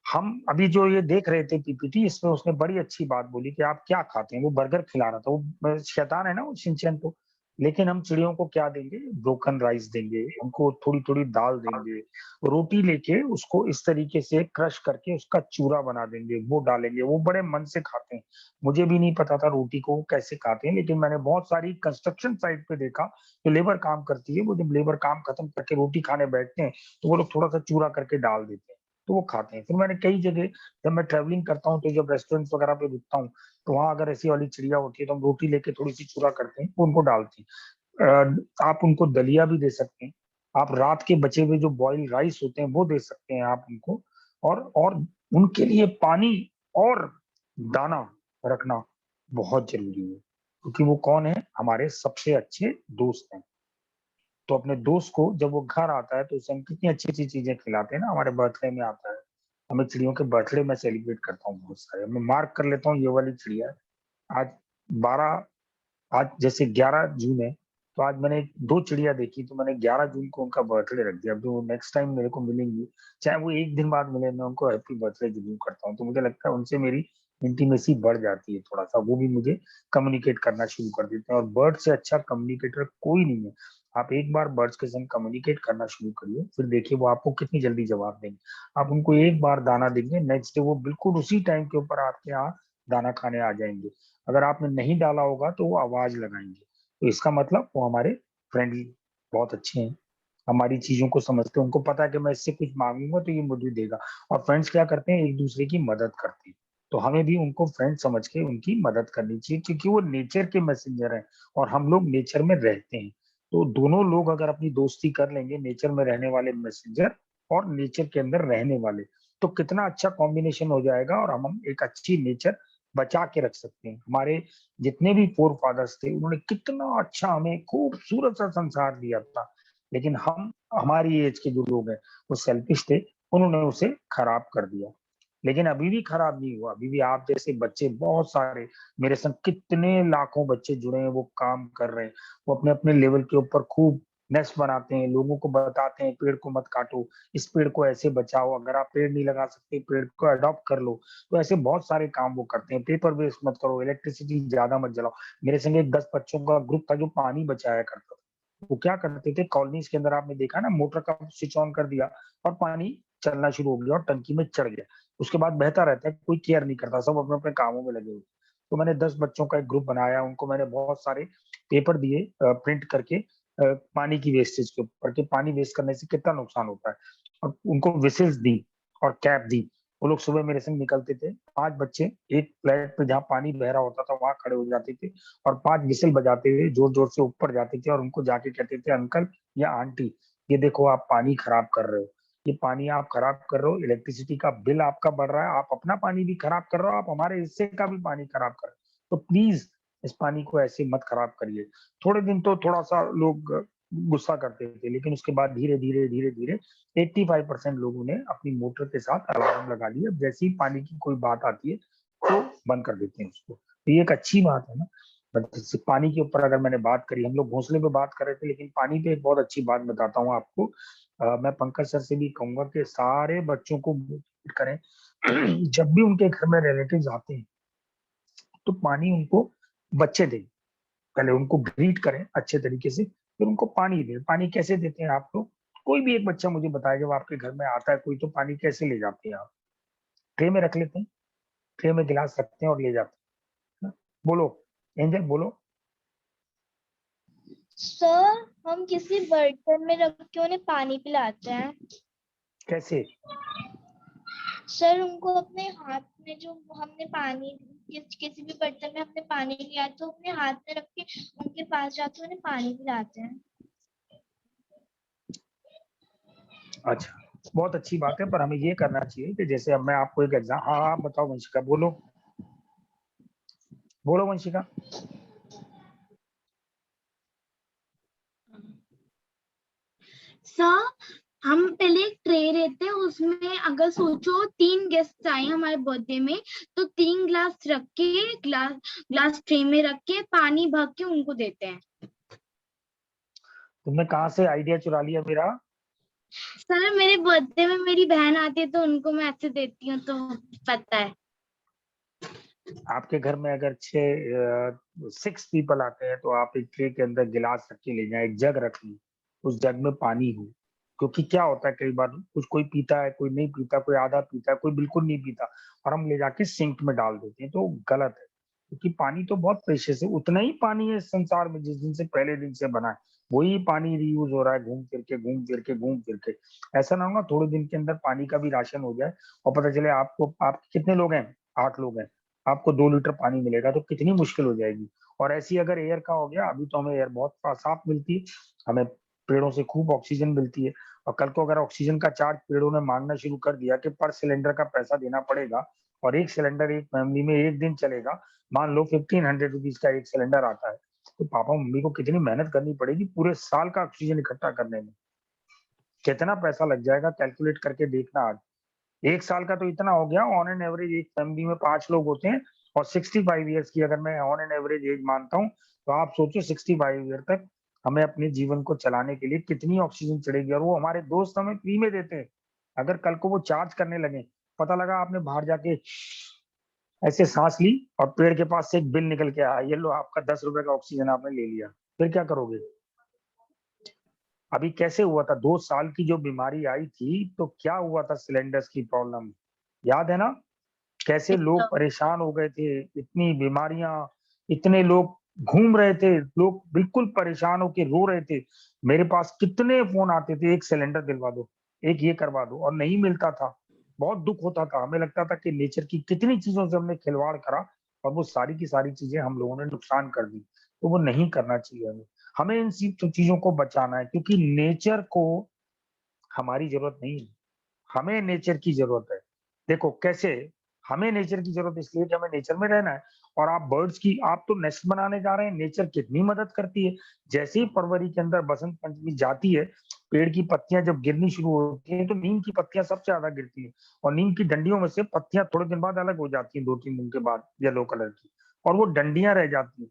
S2: हम अभी जो ये देख रहे थे पीपीटी, इसमें उसने बड़ी अच्छी बात बोली कि आप क्या खाते हैं। वो बर्गर खिला रहा था, वो शैतान है ना वो शिनचैन तो। लेकिन हम चिड़ियों को क्या देंगे, ब्रोकन राइस देंगे, उनको थोड़ी थोड़ी दाल देंगे, रोटी लेके उसको इस तरीके से क्रश करके उसका चूरा बना देंगे, वो डालेंगे, वो बड़े मन से खाते हैं। मुझे भी नहीं पता था रोटी को वो कैसे खाते हैं, लेकिन मैंने बहुत सारी कंस्ट्रक्शन साइट पे देखा, जो लेबर काम करती है, वो जब लेबर काम खत्म करके रोटी खाने बैठते हैं तो वो लोग थोड़ा सा चूरा करके डाल देते हैं, तो वो खाते हैं। फिर मैंने कई जगह, जब मैं ट्रैवलिंग करता हूँ तो जब रेस्टोरेंट्स वगैरह पे रुकता हूँ, तो वहां अगर ऐसी वाली चिड़िया होती है तो हम रोटी लेके थोड़ी सी चूरा करते हैं, वो उनको डालते हैं। आप उनको दलिया भी दे सकते हैं, आप रात के बचे हुए जो बॉइल राइस होते हैं वो दे सकते हैं आप उनको, और उनके लिए पानी और दाना रखना बहुत जरूरी है, क्योंकि वो कौन है, हमारे सबसे अच्छे दोस्त हैं। तो अपने दोस्त को जब वो घर आता है तो उसे हम कितनी अच्छी अच्छी चीजें खिलाते हैं ना। हमारे बर्थडे में आता है, हमें चिड़ियों के बर्थडे में सेलिब्रेट करता हूँ बहुत सारे, मैं मार्क कर लेता हूँ ये वाली चिड़िया है। आज 12, आज जैसे 11 जून है, तो आज मैंने 2 चिड़िया देखी, तो मैंने 11 जून को उनका बर्थडे रख दिया। अब जो नेक्स्ट टाइम मेरे को मिलेंगी, चाहे वो एक दिन बाद मिले, मैं उनको हैप्पी बर्थडे जरूर करता हूँ। तो मुझे लगता है उनसे मेरी इंटीमेसी बढ़ जाती है थोड़ा सा, वो भी मुझे कम्युनिकेट करना शुरू कर देते हैं, और बर्ड से अच्छा कम्युनिकेटर कोई नहीं है। आप एक बार बर्ड्स के संग कम्युनिकेट करना शुरू करिए, फिर देखिए वो आपको कितनी जल्दी जवाब देंगे। आप उनको एक बार दाना देंगे, नेक्स्ट डे वो बिल्कुल उसी टाइम के ऊपर आपके यहाँ दाना खाने आ जाएंगे। अगर आपने नहीं डाला होगा तो वो आवाज लगाएंगे, तो इसका मतलब वो हमारे फ्रेंडली, बहुत अच्छे हैं, हमारी चीजों को समझते हैं, उनको पता है कि मैं इससे कुछ मांगूंगा तो ये मुझे देगा। और फ्रेंड्स क्या करते हैं, एक दूसरे की मदद करते हैं, तो हमें भी उनको फ्रेंड समझ के उनकी मदद करनी चाहिए, क्योंकि वो नेचर के मैसेंजर हैं और हम लोग नेचर में रहते हैं। तो दोनों लोग अगर अपनी दोस्ती कर लेंगे, नेचर में रहने वाले मैसेंजर और नेचर के अंदर रहने वाले, तो कितना अच्छा कॉम्बिनेशन हो जाएगा, और हम एक अच्छी नेचर बचा के रख सकते हैं। हमारे जितने भी फोर फादर्स थे, उन्होंने कितना अच्छा हमें खूबसूरत सा संसार दिया था, लेकिन हम, हमारी एज के जो लोग हैं, वो सेल्फिश थे, उन्होंने उसे खराब कर दिया। लेकिन अभी भी खराब नहीं हुआ, अभी भी आप जैसे बच्चे बहुत सारे, मेरे संग कितने लाखों बच्चे जुड़े हैं, वो काम कर रहे हैं, वो अपने अपने लेवल के ऊपर खूब नेस्ट बनाते हैं, लोगों को बताते हैं पेड़ को मत काटो, इस पेड़ को ऐसे बचाओ, अगर आप पेड़ नहीं लगा सकते पेड़ को अडॉप्ट कर लो। तो ऐसे बहुत सारे काम वो करते हैं, पेपर वेस्ट मत करो, इलेक्ट्रिसिटी ज्यादा मत जलाओ। मेरे संग एक 10 बच्चों का ग्रुप था जो पानी बचाया करता था। वो क्या करते थे, कॉलोनीज के अंदर आपने देखा ना, मोटर का स्विच ऑन कर दिया और पानी चलना शुरू हो गया और टंकी में चढ़ गया, उसके बाद बहता रहता है, कोई केयर नहीं करता, सब अपने अपने कामों में लगे हुए। तो मैंने 10 बच्चों का एक ग्रुप बनाया, उनको मैंने बहुत सारे पेपर दिए प्रिंट करके, पानी की वेस्टेज के ऊपर, कि पानी वेस्ट करने से कितना नुकसान होता है, और उनको विसिल्स दी और कैप दी। वो लोग सुबह मेरे संग निकलते थे, 5 बच्चे एक फ्लैट पे जहाँ पानी बह रहा होता था वहां खड़े हो जाते थे, और 5 विसिल बजाते हुए जोर जोर से ऊपर जाते थे, और उनको जाके कहते थे, अंकल या आंटी, ये देखो आप पानी खराब कर रहे हो, ये पानी आप खराब कर रहे हो, इलेक्ट्रिसिटी का बिल आपका बढ़ रहा है, आप अपना पानी भी खराब कर रहे हो, आप हमारे हिस्से का भी पानी खराब कर रहे हो, तो प्लीज इस पानी को ऐसे मत खराब करिए। थोड़े दिन तो थोड़ा सा लोग गुस्सा करते थे, लेकिन उसके बाद धीरे धीरे धीरे धीरे 85% लोगों ने अपनी मोटर के साथ अलार्म लगा लिया, जैसे ही पानी की कोई बात आती है तो बंद कर देते हैं उसको। तो ये एक अच्छी बात है ना। पानी के ऊपर अगर मैंने बात करी, हम लोग घोंसले पे बात कर रहे थे, लेकिन पानी पे एक बहुत अच्छी बात बताता हूँ आपको। मैं पंकज सर से भी कहूंगा कि सारे बच्चों को मोटिवेट करें जब भी उनके घर में रिलेटिव्स आते हैं तो पानी उनको, बच्चे दें, पहले उनको ग्रीट करें अच्छे तरीके से, फिर उनको पानी दें। पानी कैसे देते हैं आप लोग, कोई भी एक बच्चा मुझे बताए, जब आपके घर में आता है कोई, तो पानी कैसे ले जाते हैं आप, ट्रे में रख लेते हैं, ट्रे में गिलास रखते हैं और ले जाते हैं ना? बोलो एंजल, बोलो।
S10: सर हम किसी बर्तन में रख के उन्हें पानी पिलाते हैं।
S2: कैसे?
S10: सर उनको अपने हाथ में, जो हमने पानी किसी भी बर्तन में हमने पानी लिया तो अपने हाथ में रख के उनके पास जाके उन्हें पानी पिलाते हैं।
S2: अच्छा, बहुत अच्छी बात है, पर हमें ये करना चाहिए कि जैसे अब मैं आपको एक एग्जाम, हाँ आप बताओ वंशिका, बोलो। बोलो वंशिका।
S10: सर हम पहले एक ट्रे रहते हैं, उसमें अगर सोचो 3 गेस्ट आए हमारे बर्थडे में, तो 3 ग्लास रख के ग्लास ट्रे में रख के पानी भर के उनको देते हैं।
S2: तुमने कहाँ से आइडिया चुरा लिया मेरा?
S10: सर मेरे बर्थडे में मेरी बहन आती है तो उनको मैं ऐसे देती हूँ, तो पता है।
S2: आपके घर में अगर 6 पीपल आते हैं तो आप एक ट्रे के अंदर गिलास रख के ले जाएं, एक जग रख लें, उस जग में पानी हो। क्योंकि क्या होता है कई बार कुछ कोई पीता है, कोई नहीं पीता, कोई आधा पीता है, कोई बिल्कुल नहीं पीता, और हम ले जाके सिंक में डाल देते हैं, तो गलत है। क्योंकि पानी तो बहुत प्रेशियस है, उतना ही पानी है इस संसार में जिस दिन से पहले दिन से बना है, वही पानी रीयूज हो रहा है, घूम फिर के घूम फिर के घूम फिर के। ऐसा ना हो ना थोड़े दिन के अंदर पानी का भी राशन हो जाए और पता चले आपको, आप कितने लोग हैं, 8 लोग हैं, आपको 2 लीटर पानी मिलेगा, तो कितनी मुश्किल हो जाएगी। और ऐसी अगर एयर का हो गया, अभी तो हमें एयर बहुत साफ मिलती है, हमें पेड़ों से खूब ऑक्सीजन मिलती है, और कल को अगर ऑक्सीजन का चार्ज पेड़ों ने मांगना शुरू कर दिया कि पर सिलेंडर का पैसा देना पड़ेगा, और एक सिलेंडर एक फैमिली में एक दिन चलेगा, मान लो 1500 रुपीज का एक सिलेंडर आता है, तो पापा मम्मी को कितनी मेहनत करनी पड़ेगी पूरे साल का ऑक्सीजन इकट्ठा करने में, कितना पैसा लग जाएगा, कैलकुलेट करके देखना आज। एक साल का तो इतना हो गया, ऑन एन एवरेज एक फैमिली में 5 लोग होते हैं, और 65 ईयर्स की अगर मैं ऑन एन एवरेज एज मानता हूँ, तो आप सोचो 65 ईयर तक हमें अपने जीवन को चलाने के लिए कितनी ऑक्सीजन चढ़ेगी, और वो हमारे दोस्त हमें फ्री में देते हैं। अगर कल को वो चार्ज करने लगे, पता लगा आपने बाहर जाके ऐसे सांस ली और पेड़ के पास से एक बिल निकल के आया, ये लो आपका 10 रुपए का ऑक्सीजन आपने ले लिया, फिर क्या करोगे? अभी कैसे हुआ था, 2 साल की जो बीमारी आई थी, तो क्या हुआ था, सिलेंडर्स की प्रॉब्लम याद है ना? कैसे लोग परेशान हो गए थे, इतनी बीमारियां, इतने लोग घूम रहे थे, लोग बिल्कुल परेशान होके रो रहे थे। मेरे पास कितने फोन आते थे, एक सिलेंडर दिलवा दो, एक ये करवा दो, और नहीं मिलता था, बहुत दुख होता था। हमें लगता था कि नेचर की कितनी चीजों से हमने खिलवाड़ करा, और वो सारी की सारी चीजें हम लोगों ने नुकसान कर दी, तो वो नहीं करना चाहिए हमें। हमें इन चीजों को बचाना है, क्योंकि नेचर को हमारी जरूरत नहीं है, हमें नेचर की जरूरत है। देखो कैसे हमें नेचर की जरूरत इसलिए कि हमें नेचर में रहना है। और आप बर्ड्स की, आप तो नेस्ट बनाने जा रहे हैं, नेचर कितनी मदद करती है। जैसे ही फरवरी के अंदर बसंत पंचमी जाती है, पेड़ की पत्तियां जब गिरनी शुरू होती हैं, तो नीम की पत्तियां सबसे ज्यादा गिरती हैं, और नीम की डंडियों में से पत्तियां थोड़े दिन बाद अलग हो जाती हैं, 2-3 दिन के बाद येलो कलर की, और वो डंडियां रह जाती हैं।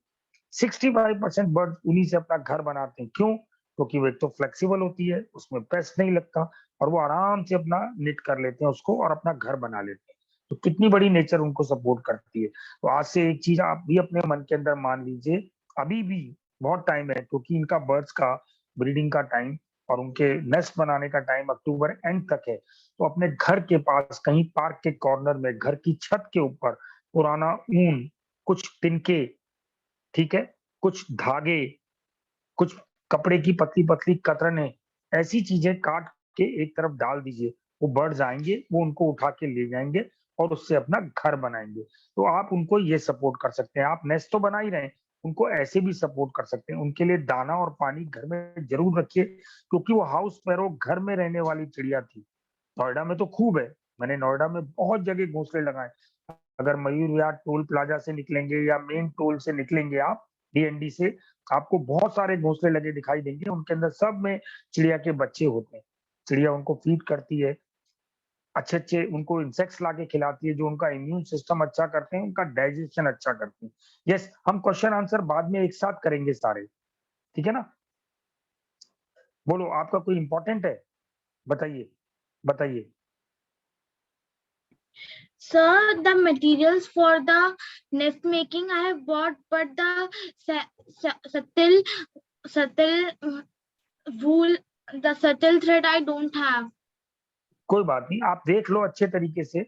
S2: 65% बर्ड उन्हीं से अपना घर बनाते हैं। क्यों? क्योंकि वो एक तो फ्लेक्सिबल होती है, उसमें पेस्ट नहीं लगता, और वो आराम से अपना निट कर लेते हैं उसको और अपना घर बना लेते हैं। तो कितनी बड़ी नेचर उनको सपोर्ट करती है। तो आज से एक चीज आप भी अपने मन के अंदर मान लीजिए, अभी भी बहुत टाइम है, क्योंकि इनका बर्ड्स का ब्रीडिंग का टाइम और उनके नेस्ट बनाने का टाइम अक्टूबर एंड तक है। तो अपने घर के पास कहीं पार्क के कॉर्नर में, घर की छत के ऊपर पुराना ऊन, कुछ तिनके, ठीक है, कुछ धागे, कुछ कपड़े की पतली पतली कतरने, ऐसी चीजें काट के एक तरफ डाल दीजिए। वो बर्ड्स आएंगे, वो उनको उठा के ले जाएंगे और उससे अपना घर बनाएंगे। तो आप उनको ये सपोर्ट कर सकते हैं। आप नेस्ट तो बना ही रहे हैं, उनको ऐसे भी सपोर्ट कर सकते हैं। उनके लिए दाना और पानी घर में जरूर रखिए, क्योंकि वो हाउस स्पैरो घर में रहने वाली चिड़िया थी। नोएडा में तो खूब है, मैंने नोएडा में बहुत जगह घोंसले लगाए। अगर मयूर विहार टोल प्लाजा से निकलेंगे या मेन टोल से निकलेंगे आप डीएनडी से, आपको बहुत सारे घोंसले लगे दिखाई देंगे। उनके अंदर सब में चिड़िया के बच्चे होते हैं। चिड़िया उनको फीड करती है, अच्छे अच्छे उनको इंसेक्ट्स लाके खिलाती है, जो उनका इम्यून सिस्टम अच्छा करते हैं, उनका डाइजेशन अच्छा करते हैं। यस, हम क्वेश्चन आंसर बाद में एक साथ करेंगे सारे, ठीक है ना? बोलो, आपका कोई इंपॉर्टेंट है? बताइए बताइए।
S10: Sir, the materials for the nest making I have bought, but the subtle wool, the subtle thread I don't have.
S2: कोई बात नहीं, आप देख लो अच्छे तरीके से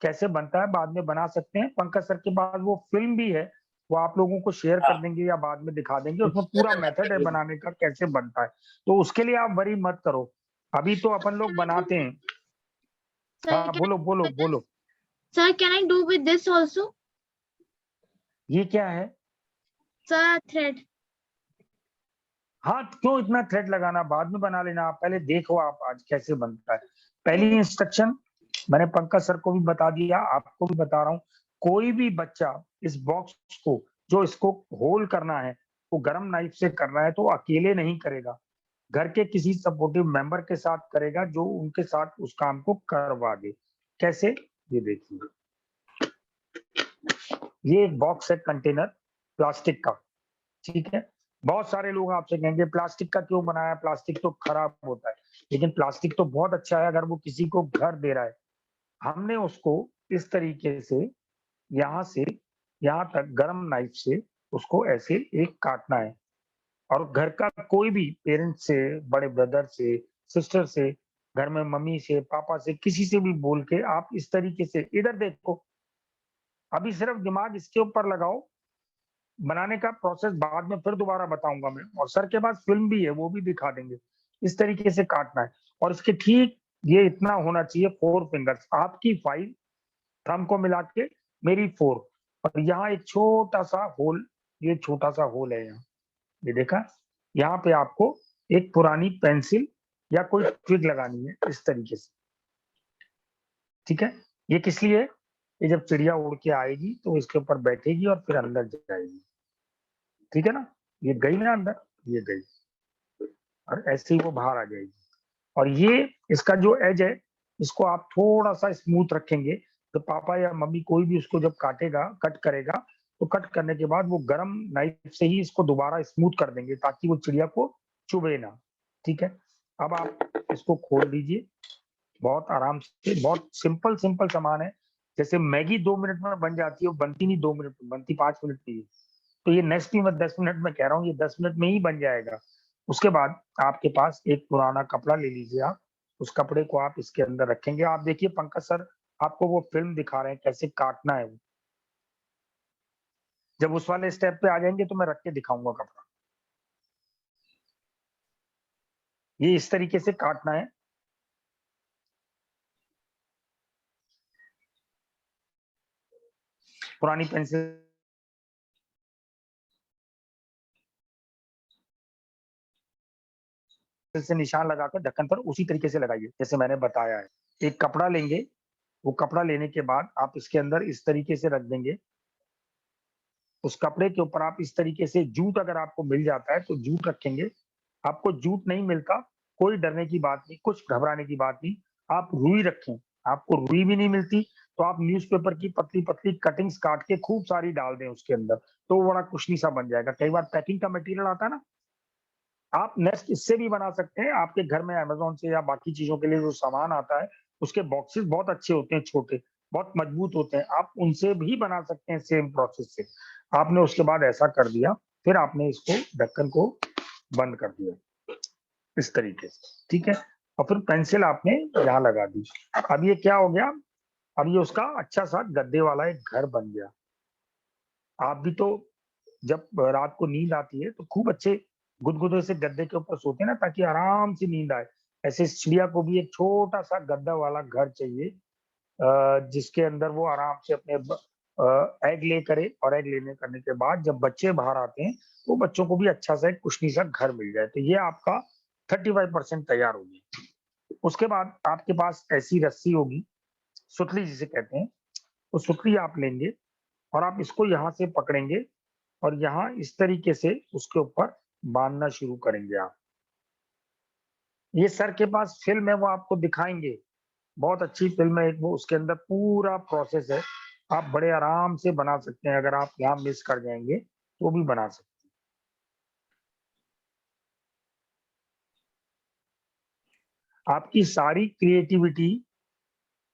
S2: कैसे बनता है, बाद में बना सकते हैं। पंकज सर के पास वो फिल्म भी है, वो आप लोगों को शेयर कर देंगे या बाद में दिखा देंगे, उसमें पूरा मेथड है बनाने का, कैसे बनता है। तो उसके लिए आप वरी मत करो, अभी तो अपन लोग बनाते हैं। हाँ, बोलो बोलो बोलो।
S10: Sir, can I do with this also?
S2: ये क्या है?
S10: Sir, thread.
S2: हाँ, क्यों इतना थ्रेड लगाना, बाद में बना लेना। आप पहले देखो आप आज कैसे बनता है। पहली इंस्ट्रक्शन मैंने पंकज सर को भी बता दिया, आपको भी बता रहा हूँ, कोई भी बच्चा इस बॉक्स को, जो इसको होल करना है वो गरम नाइफ से करना है, तो अकेले नहीं करेगा, घर के किसी सपोर्टिव मेंबर के साथ करेगा जो उनके साथ उस काम को करवा दे। कैसे, ये देखिए, ये एक बॉक्स है, कंटेनर प्लास्टिक का, ठीक है। बहुत सारे लोग आपसे कहेंगे प्लास्टिक का क्यों बनाया, प्लास्टिक तो खराब होता है, लेकिन प्लास्टिक तो बहुत अच्छा है अगर वो किसी को घर दे रहा है। हमने उसको इस तरीके से यहाँ से यहाँ तक गरम नाइफ से उसको ऐसे एक काटना है, और घर का कोई भी पेरेंट से, बड़े ब्रदर से, सिस्टर से, घर में मम्मी से, पापा से, किसी से भी बोल के आप इस तरीके से, इधर देखो, अभी सिर्फ दिमाग इसके ऊपर लगाओ, बनाने का प्रोसेस बाद में फिर दोबारा बताऊंगा मैं, और सर के पास फिल्म भी है वो भी दिखा देंगे। इस तरीके से काटना है, और इसके ठीक ये इतना होना चाहिए, 4 फिंगर्स, आपकी 5 थंब को मिला के मेरी 4, और यहाँ एक छोटा सा होल, ये छोटा सा होल है यहाँ, ये देखा, यहाँ पे आपको एक पुरानी पेंसिल या कोई ट्विग लगानी है इस तरीके से, ठीक है। ये किस लिए है, ये जब चिड़िया उड़ के आएगी तो इसके ऊपर बैठेगी और फिर अंदर जाएगी, ठीक है ना, ये गई ना अंदर, ये गई, और ऐसे ही वो बाहर आ जाएगी। और ये इसका जो एज है, इसको आप थोड़ा सा स्मूथ रखेंगे, तो पापा या मम्मी कोई भी उसको जब काटेगा, कट करेगा, तो कट करने के बाद वो गरम नाइफ से ही इसको दोबारा स्मूथ कर देंगे ताकि वो चिड़िया को चुभे ना, ठीक है। अब आप इसको खोल दीजिए बहुत आराम से, बहुत सिंपल सिंपल सामान है, जैसे मैगी 2 मिनट में बन जाती है, वो बनती नहीं 2 मिनट में, बनती 5 मिनट में ही। तो ये नेक्स्ट भी मैं 10 मिनट में कह रहा हूँ, ये 10 मिनट में ही बन जाएगा। उसके बाद आपके पास एक पुराना कपड़ा ले लीजिए आप, उस कपड़े को आप इसके अंदर रखेंगे। आप देखिए पंकज सर आपको वो फिल्म दिखा रहे हैं कैसे काटना है वो, जब उस वाले स्टेप पे आ जाएंगे तो मैं रख के दिखाऊंगा कपड़ा। ये इस तरीके से काटना है, पुरानी पेंसिल से निशान लगाकर ढक्कन पर उसी तरीके से लगाइए जैसे मैंने बताया है। एक कपड़ा लेंगे, वो कपड़ा लेने के बाद आप इसके अंदर इस तरीके से रख देंगे, उस कपड़े के ऊपर आप इस तरीके से जूट, अगर आपको मिल जाता है तो जूट रखेंगे, आपको जूट नहीं मिलता कोई डरने की बात नहीं, कुछ घबराने की बात नहीं, आप रुई रखें, आपको रुई भी नहीं मिलती तो आप न्यूज़पेपर की पतली पतली कटिंग्स काट के खूब सारी डाल दें उसके अंदर, तो वो बड़ा कुशनी सा बन जाएगा। कई बार पैकिंग का मटेरियल आता है ना, आप नेक्स्ट इससे भी बना सकते हैं, आपके घर में अमेज़न से या बाकी चीजों के लिए जो सामान आता है उसके बॉक्सेस बहुत अच्छे होते हैं, छोटे बहुत मजबूत होते हैं, आप उनसे भी बना सकते हैं सेम प्रोसेस से। आपने उसके बाद ऐसा कर दिया, फिर आपने इसको ढक्कन को बंद कर दिया इस तरीके से, ठीक है, और फिर पेंसिल आपने यहाँ लगा दी। अब ये क्या हो गया, अब ये उसका अच्छा सा गद्दे वाला एक घर बन गया। आप भी तो जब रात को नींद आती है तो खूब अच्छे गुदगुदे से गद्दे के ऊपर सोते हैं ना, ताकि आराम से नींद आए। ऐसे चिड़िया को भी एक छोटा सा गद्दा वाला घर चाहिए, जिसके अंदर वो आराम से अपने एग ले करे, और एग लेने करने के बाद जब बच्चे बाहर आते हैं तो बच्चों को भी अच्छा सा एक कुशनी सा घर मिल जाए। तो ये आपका 35% तैयार होगी। उसके बाद आपके पास ऐसी रस्सी होगी, सुतली जिसे कहते हैं, वो सुतली आप लेंगे और आप इसको यहाँ से पकड़ेंगे और यहाँ इस तरीके से उसके ऊपर बांधना शुरू करेंगे आप। ये सर के पास फिल्म है, वो आपको दिखाएंगे, बहुत अच्छी फिल्म है एक, वो उसके अंदर पूरा प्रोसेस है, आप बड़े आराम से बना सकते हैं। अगर आप यहाँ मिस कर जाएंगे तो भी बना सकते हैं। आपकी सारी क्रिएटिविटी,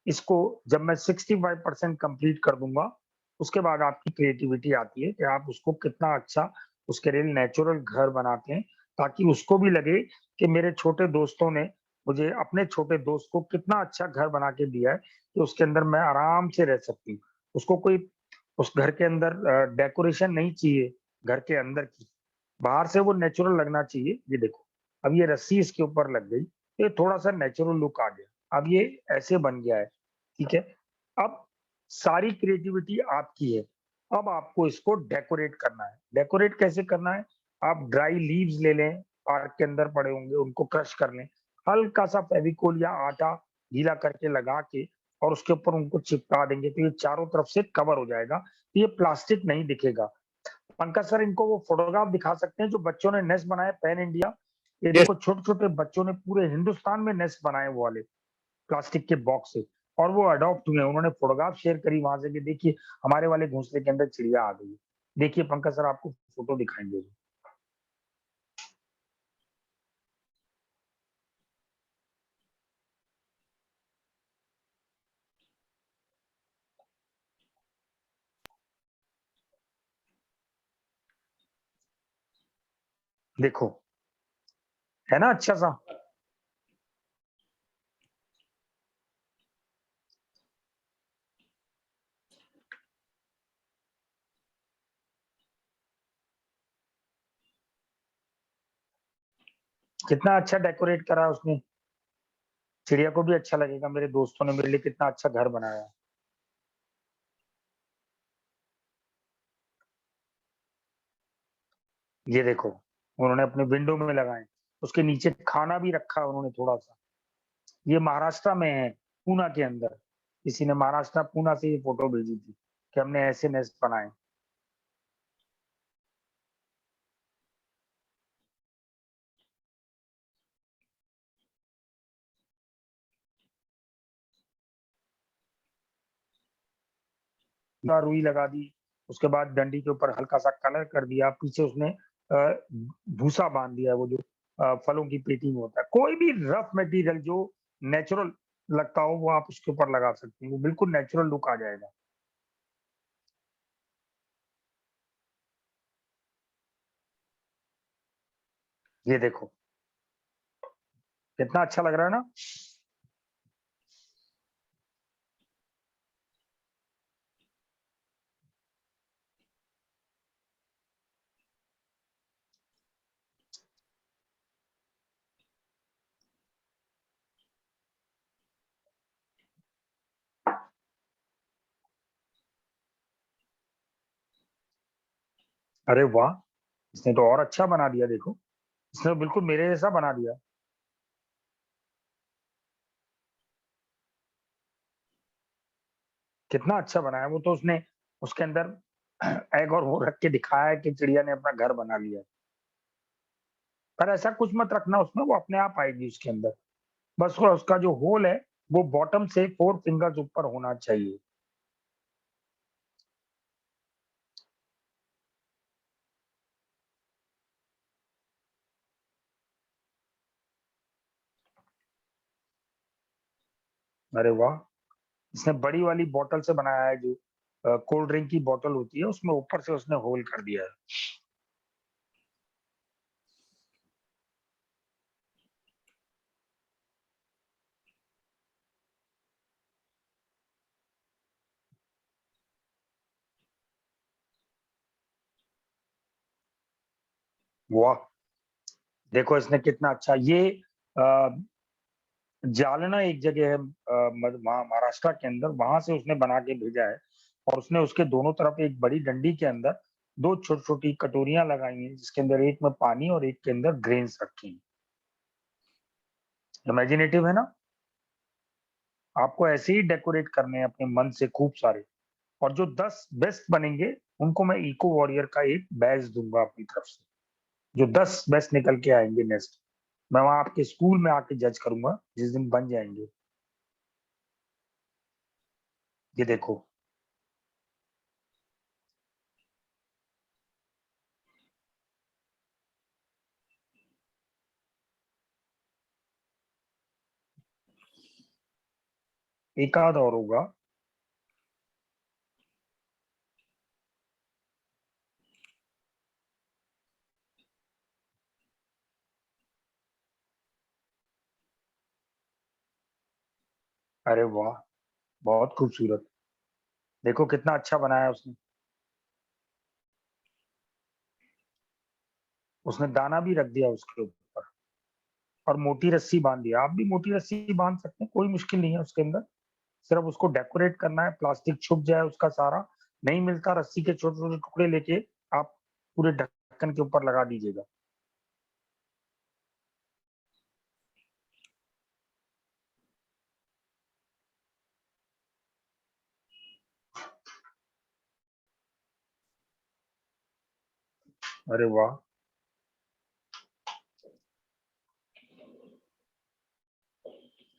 S2: इसको जब मैं 65% कंप्लीट कर दूंगा उसके बाद आपकी क्रिएटिविटी आती है कि आप उसको कितना अच्छा उसके लिए नेचुरल घर बनाते हैं, ताकि उसको भी लगे कि मेरे छोटे दोस्तों ने मुझे, अपने छोटे दोस्त को कितना अच्छा घर बना के दिया है कि उसके अंदर मैं आराम से रह सकती हूँ। उसको कोई उस घर के अंदर डेकोरेशन नहीं चाहिए, घर के अंदर की, बाहर से वो नेचुरल लगना चाहिए। ये देखो अब ये रस्सी इसके ऊपर लग गई तो ये थोड़ा सा नेचुरल लुक आ गया, अब ये ऐसे बन गया है, ठीक है। अब सारी क्रिएटिविटी आपकी है, अब आपको इसको डेकोरेट करना है। डेकोरेट कैसे करना है, आप ड्राई लीव्स ले लें, पार्क के अंदर पड़े होंगे, उनको क्रश कर लें, हल्का सा फेविकोल या आटा गीला करके लगा के और उसके ऊपर उनको चिपका देंगे तो ये चारों तरफ से कवर हो जाएगा। ये प्लास्टिक नहीं दिखेगा। पंकज सर इनको वो फोटोग्राफ दिखा सकते हैं जो बच्चों ने नेस्ट बनाए पैन इंडिया। ये देखो छोटे छोटे बच्चों ने पूरे हिंदुस्तान में नेस्ट बनाए वो वाले प्लास्टिक के बॉक्स से, और वो अडॉप्ट हुए। उन्होंने फोटोग्राफ शेयर करी वहां से कि देखिए हमारे वाले घोंसले के अंदर चिड़िया आ गई। देखिए पंकज सर आपको फोटो दिखाएंगे। देखो है ना अच्छा सा। कितना अच्छा डेकोरेट करा है उसने, चिड़िया को भी अच्छा लगेगा। मेरे दोस्तों ने मेरे लिए कितना अच्छा घर बनाया है। ये देखो उन्होंने अपने विंडो में लगाए, उसके नीचे खाना भी रखा है उन्होंने थोड़ा सा। ये महाराष्ट्र में है, पूना के अंदर। किसी ने महाराष्ट्र पूना से ये फोटो भेजी थी कि हमने ऐसे नेस्ट बनाए। रुई लगा दी, उसके बाद डंडी के ऊपर हल्का सा कलर कर दिया, पीछे उसने भूसा बांध दिया, वो जो फलों की पेटी में होता है। कोई भी रफ मटेरियल जो नेचुरल लगता हो वो आप उसके ऊपर लगा सकते हैं, वो बिल्कुल नेचुरल लुक आ जाएगा। ये देखो कितना अच्छा लग रहा है ना। अरे वाह, इसने तो और अच्छा बना दिया। देखो इसने तो बिल्कुल मेरे जैसा बना दिया। कितना अच्छा बनाया। वो तो उसने उसके अंदर एग और वो रख के दिखाया है कि चिड़िया ने अपना घर बना लिया। पर ऐसा कुछ मत रखना उसमें, वो अपने आप आएगी उसके अंदर। बस वो उसका जो होल है वो बॉटम से 4 फिंगर्स ऊपर होना चाहिए। अरे वाह, इसने बड़ी वाली बोतल से बनाया है, जो कोल्ड ड्रिंक की बोतल होती है उसमें ऊपर से उसने होल कर दिया है। वाह, देखो इसने कितना अच्छा। ये अ, जालना एक जगह है महाराष्ट्र के अंदर, वहां से उसने बना के भेजा है। और उसने उसके दोनों तरफ एक बड़ी डंडी के अंदर 2 छोटी छोटी कटोरियां लगाई हैं, जिसके अंदर एक में पानी और एक के अंदर ग्रेन्स रखे हैं। इमेजिनेटिव है ना। आपको ऐसे ही डेकोरेट करने हैं अपने मन से खूब सारे। और जो 10 बेस्ट बनेंगे उनको मैं इको वॉरियर का एक बैज दूंगा अपनी तरफ से। जो 10 बेस्ट निकल के आएंगे नेक्स्ट, मैं वहां आपके स्कूल में आके जज करूंगा जिस दिन बन जाएंगे। ये देखो एक आध और होगा। अरे वाह, बहुत खूबसूरत। देखो कितना अच्छा बनाया उसने। उसने दाना भी रख दिया उसके ऊपर और मोटी रस्सी बांध दिया। आप भी मोटी रस्सी बांध सकते हैं, कोई मुश्किल नहीं है उसके अंदर। सिर्फ उसको डेकोरेट करना है, प्लास्टिक छुप जाए उसका सारा। नहीं मिलता रस्सी के छोटे छोटे टुकड़े लेके आप पूरे ढक्कन के ऊपर लगा दीजिएगा। अरे वाह,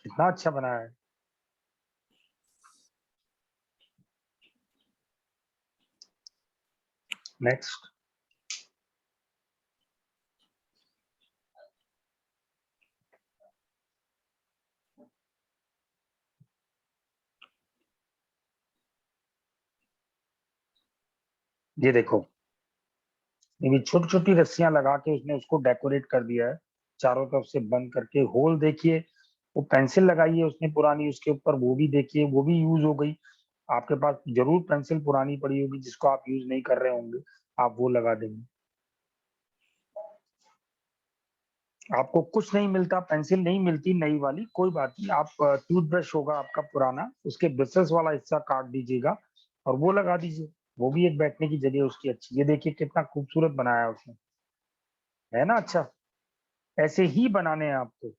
S2: कितना अच्छा बनाया है। नेक्स्ट। ये देखो, ये छोटी छोटी रस्सियां लगा के उसने उसको डेकोरेट कर दिया है, चारों तरफ से बंद करके। होल देखिए, वो पेंसिल लगाई है उसने पुरानी उसके ऊपर, वो भी देखिए, वो भी यूज हो गई। आपके पास जरूर पेंसिल पुरानी पड़ी होगी जिसको आप यूज नहीं कर रहे होंगे, आप वो लगा देंगे। आपको कुछ नहीं मिलता, पेंसिल नहीं मिलती नई वाली, कोई बात नहीं, आप टूथब्रश होगा आपका पुराना, उसके ब्रशेस वाला हिस्सा काट दीजिएगा और वो लगा दीजिए। वो भी एक बैठने की जगह उसकी अच्छी। ये देखिए कितना खूबसूरत बनाया है उसने, है ना? अच्छा, ऐसे ही बनाने हैं आपको।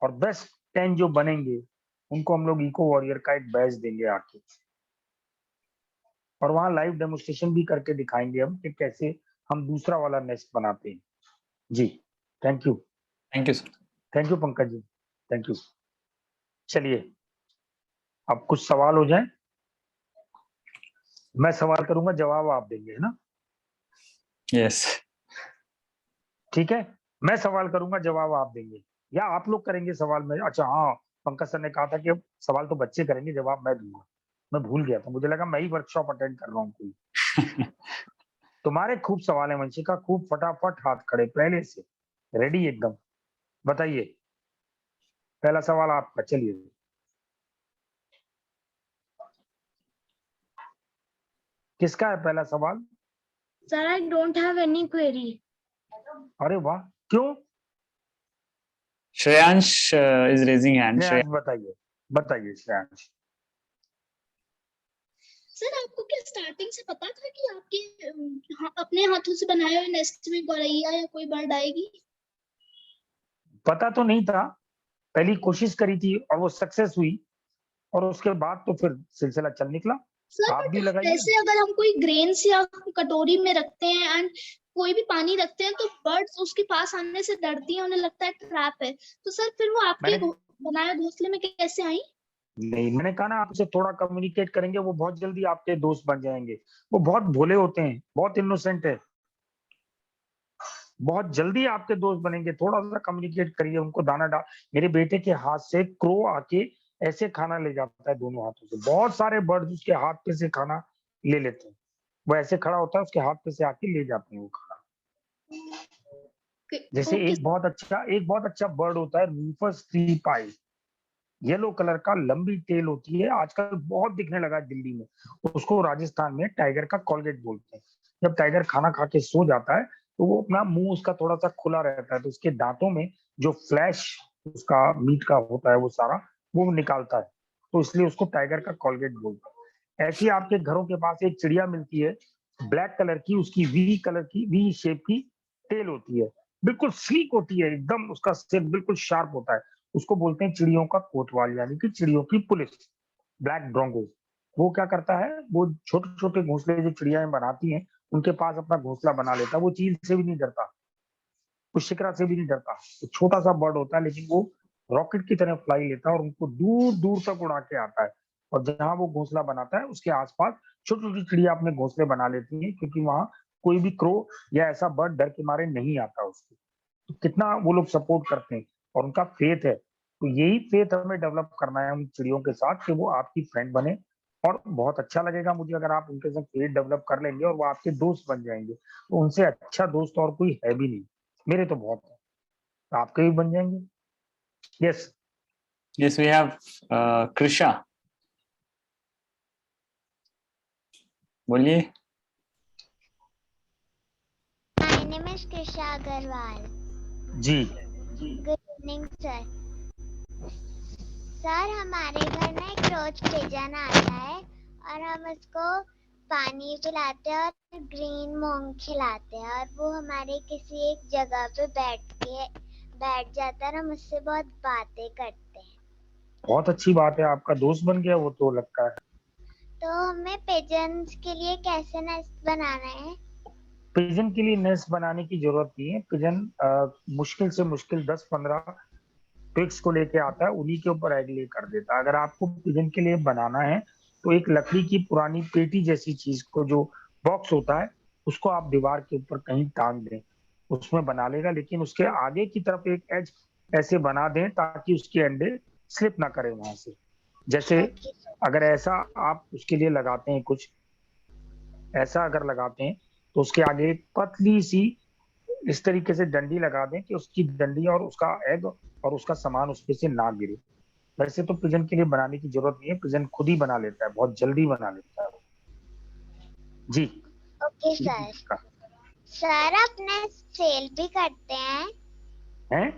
S2: और बेस्ट 10 जो बनेंगे उनको हम लोग इको वॉरियर का एक बैच देंगे आके, और वहां लाइव डेमोन्स्ट्रेशन भी करके दिखाएंगे हम कि कैसे हम दूसरा वाला नेस्ट बनाते हैं। जी, thank you.
S1: Thank you sir.
S2: Thank you Pankaj ji, thank you. चलिए, अब कुछ सवाल हो जाए, मैं सवाल करूंगा, जवाब आप देंगे, है ना?
S1: यस।
S2: ठीक है, मैं सवाल करूंगा, जवाब आप देंगे, या आप लोग करेंगे सवाल में? अच्छा हाँ, पंकज सर ने कहा था कि सवाल तो बच्चे करेंगे, जवाब मैं दूंगा। मैं भूल गया था, मुझे लगा मैं ही वर्कशॉप अटेंड कर रहा हूँ कोई। तुम्हारे खूब सवाल है वंशिका, खूब फटाफट हाथ खड़े पहले से, रेडी एकदम। बताइए, पहला सवाल आपका, चलिए। किसका है पहला सवाल?
S10: Sir, I don't have any query.
S2: अरे वाह, क्यों?
S1: Shreyansh is raising hand.
S2: Shreyansh बताइए, बताइए श्रेयांश।
S11: सर आपको क्या स्टार्टिंग से पता था कि आपके अपने हाथों से बनाए हुए नेस्ट में गौरैया या कोई बर्ड आएगी?
S2: पता तो नहीं था, पहली कोशिश करी थी और वो सक्सेस हुई, और उसके बाद तो फिर सिलसिला चल निकला।
S11: सर
S2: आप भी लगाइए।
S11: वैसे अगर हम कोई ग्रेन्स या कटोरी में रखते हैं एंड कोई भी पानी रखते हैं तो बर्ड्स उसके पास आने से डरती हैं, उन्हें लगता है ट्रैप है, तो सर फिर वो आपके बनाए घोंसले में कैसे आई?
S2: नहीं, मैंने कहा ना, आपसे थोड़ा कम्युनिकेट करेंगे वो बहुत जल्दी आपके दोस्त बन जाएंगे। वो बहुत भोले होते हैं, बहुत इनोसेंट है, बहुत जल्दी आपके दोस्त बनेंगे। थोड़ा सा कम्युनिकेट करिए, उनको दाना डाल। मेरे बेटे के हाथ से क्रो आके ऐसे खाना ले जाता है दोनों हाथों से, बहुत सारे बर्ड्स उसके हाथ पे से खाना ले लेते हैं। वो ऐसे खड़ा होता है, उसके हाथ पे से आके ले जाते हैं वो खाना। जैसे एक बहुत अच्छा बर्ड होता है रूफस ट्री पाई, येलो कलर का, लंबी टेल होती है, आजकल बहुत दिखने लगा है दिल्ली में। उसको राजस्थान में टाइगर का कॉलगेट बोलते हैं। जब टाइगर खाना खा के सो जाता है तो वो अपना मुंह उसका थोड़ा सा खुला रहता है, तो उसके दांतों में जो फ्लैश उसका मीट का होता है वो सारा वो निकालता है, तो इसलिए उसको टाइगर का कॉलगेट बोलते हैं। ऐसी आपके घरों के पास एक चिड़िया मिलती है, ब्लैक कलर की, उसकी वी शेप की टेल होती है, बिल्कुल स्लीक होती है एकदम, उसका सिर बिल्कुल शार्प होता है। उसको बोलते हैं चिड़ियों का कोतवाल, यानी कि चिड़ियों की पुलिस, ब्लैक ड्रोंगो। वो क्या करता है, वो छोटे छोटे घोंसले जो चिड़ियाएं बनाती हैं उनके पास अपना घोंसला बना लेता है। वो चील से भी नहीं डरता, वो शिकरा से भी नहीं डरता। वो छोटा सा बर्ड होता है लेकिन वो रॉकेट की तरह फ्लाई लेता है और उनको दूर दूर तक उड़ा के आता है। और जहां वो घोंसला बनाता है उसके आसपास छोटी छोटी चिड़िया अपने घोंसले बना लेती हैं, क्योंकि वहां कोई भी क्रो या ऐसा बर्ड डर के मारे नहीं आता उसको। तो कितना वो लोग सपोर्ट करते हैं और उनका फेथ है। तो यही फेथ हमें डेवलप करना है उन चिड़ियों के साथ कि वो आपकी फ्रेंड बने, और बहुत अच्छा लगेगा मुझे अगर आप उनके साथ फेथ डेवलप कर लेंगे और वो आपके दोस्त बन जाएंगे। तो उनसे अच्छा दोस्त और कोई है भी नहीं, मेरे तो बहुत है, तो आपके भी बन जाएंगे। Yes
S1: yes, we have Krisha, बोलिए।
S4: My name is Krisha Agarwal.
S2: जी।
S4: Good evening, sir. सर, हमारे घर में एक रोज पिजन आता है और हम उसको पानी पिलाते हैं और ग्रीन मूंग खिलाते हैं, और वो हमारे किसी एक जगह पे बैठ जाता है और हम उससे बहुत बातें करते हैं।
S2: बहुत अच्छी बात है, आपका दोस्त बन गया वो तो लगता है।
S4: तो हमें पिजन्स के लिए कैसे नेस्ट बनाना है?
S2: पिजन के लिए नेस्ट बनाने की जरूरत नहीं है। पिजन मुश्किल से मुश्किल 10-15 पिग्स को लेके आता है, उन्हीं के ऊपर एग ले कर देता है। अगर आपको पिजन के लिए बनाना है तो एक लकड़ी की पुरानी पेटी जैसी चीज को, जो बॉक्स होता है, उसको आप दीवार के ऊपर कहीं टांग दें, उसमें बना लेगा। लेकिन उसके आगे की तरफ एक एज ऐसे बना दें ताकि उसके अंडे स्लिप ना करें वहां से। जैसे अगर ऐसा आप उसके लिए लगाते हैं, कुछ ऐसा अगर लगाते हैं तो उसके आगे एक पतली सी इस तरीके से डंडी लगा दें कि उसकी डंडी और उसका एग और उसका सामान उस पे से ना गिरे। वैसे तो पिजन के लिए बनाने की जरूरत नहीं है, पिजन खुद ही बना लेता है, बहुत जल्दी बना लेता है वो। जी।
S4: Okay sir. सर अपने सेल भी करते हैं?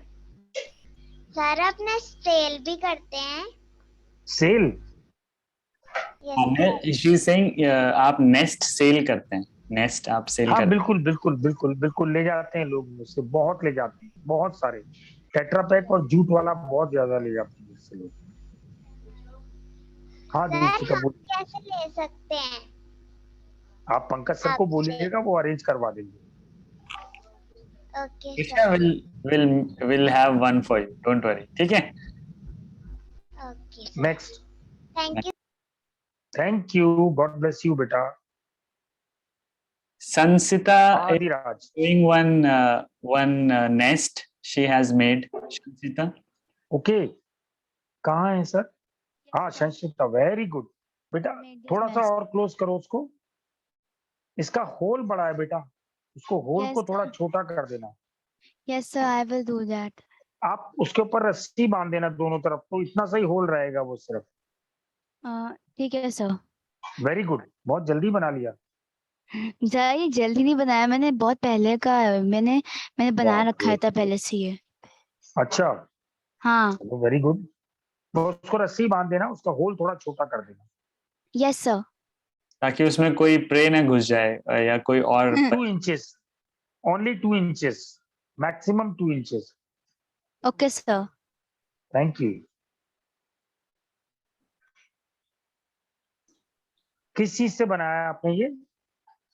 S4: सर अपने सेल भी करते हैं?
S2: सेल?
S1: शी सेइंग आप नेस्ट सेल करते हैं, नेस्ट आप सेल
S2: हाँ
S1: करते हैं?
S2: बिल्कुल बिल्कुल बिल्कुल बिल्कुल, ले जाते हैं लोग मुझसे, बहुत ले जाते हैं, बहुत सारे। टेट्रा पैक और जूट वाला बहुत ज्यादा ले जाते हैं मुझसे लोग। हाँ
S4: सर
S2: दीक्षिका
S4: हम कैसे ले सकते हैं?
S2: आप पंकज सर को बोलिएगा, वो अरेंज करवा देंगे।
S4: Okay
S1: Krishna
S4: sir.
S1: will have one for you, don't worry, ठीक है?
S4: Okay sir.
S2: Next.
S4: Thank you.
S2: Thank you, God bless you बेटा।
S1: Sansita is
S2: Adiraj.
S1: doing one nest she has made. Sansita,
S2: okay, कहाँ है sir? हाँ संस्कृता, very good बेटा। थोड़ा सा और क्लोज करो उसको। इसका होल बड़ा है बेटा, उसको होल को थोड़ा छोटा कर देना।
S12: Yes, sir, I will do that.
S2: आप उसके ऊपर रस्सी बांध देना दोनों तरफ, तो इतना सही होल रहेगा वो सिर्फ।
S12: ठीक है सर।
S2: वेरी गुड, बहुत जल्दी बना लिया।
S12: जरा ये जल्दी नहीं बनाया मैंने, बहुत पहले का है, मैंने बना
S2: बाप
S12: रखा
S2: रे।
S12: था पहले से ये।
S2: अच्छा,
S12: हाँ।
S2: Very good. तो उसको रस्सी बांध देना, उसका होल थोड़ा छोटा कर देना।
S12: Yes sir.
S1: ताकि उसमें कोई प्रे न घुस जाए या कोई और
S2: 2 inches, only 2 inches, maximum 2 inches.
S12: Okay sir.
S2: Thank you. किस चीज से बनाया आपने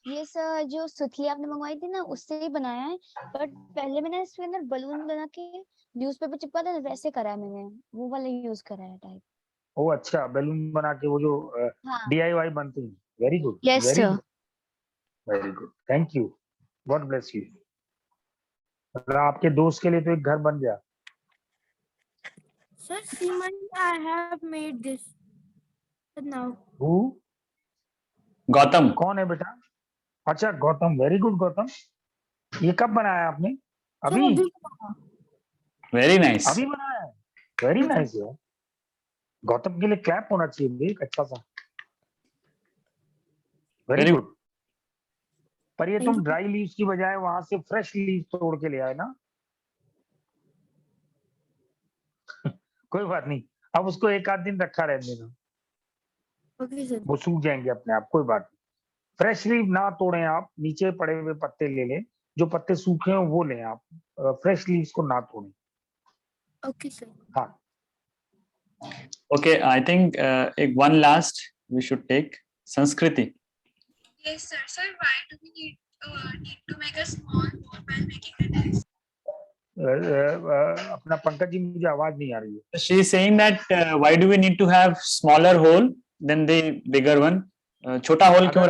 S12: ये सर जो सुतली आपने मंगवाई थी ना, उससे ही बनाया है। बट पहले मैंने इसके अंदर बलून बना के न्यूज़पेपर चिपका था, वैसे करा है मैंने, वो वाला यूज करा है टाइप।
S2: ओ अच्छा, बैलून बना के वो जो
S12: हाँ।
S2: DIY बनती है। Very good,
S12: yes
S2: very
S12: sir.
S2: Good, very good, thank you, God bless you. मतलब आपके दोस्त के लिए तो एक घर बन गया।
S13: Sir, Simon, I have made this. Now.
S2: Who?
S1: Gautam.
S2: कौन है बेटा? अच्छा गौतम, वेरी गुड गौतम। ये कब बनाया आपने? अभी?
S1: Very nice.
S2: अभी बनाया है? वेरी नाइस है। गौतम के लिए क्लैप होना चाहिए एक अच्छा सा। Very good. पर ये तुम ड्राई लीव्स की बजाय वहां से फ्रेश लीव्स तोड़ के ले आए ना? कोई बात नहीं, अब उसको एक आध दिन रखा रहने देना, वो सूख जाएंगे अपने आप, कोई बात नहीं। फ्रेश लीव ना तोड़ें आप, नीचे पड़े हुए पत्ते ले लें, जो पत्ते सूखे हैं वो लें आप, फ्रेश लीव्स को ना तोड़ें।
S13: Okay sir.
S2: हाँ।
S1: Okay, I think एक one last we should take Sanskriti.
S3: Yes, sir. Sir, why do we need to make a small hole while making a nest?
S2: अपना पंकज जी, मुझे आवाज नहीं आ रही है।
S1: She is saying that why do we need to have smaller hole than the bigger one? छोटा whole क्यों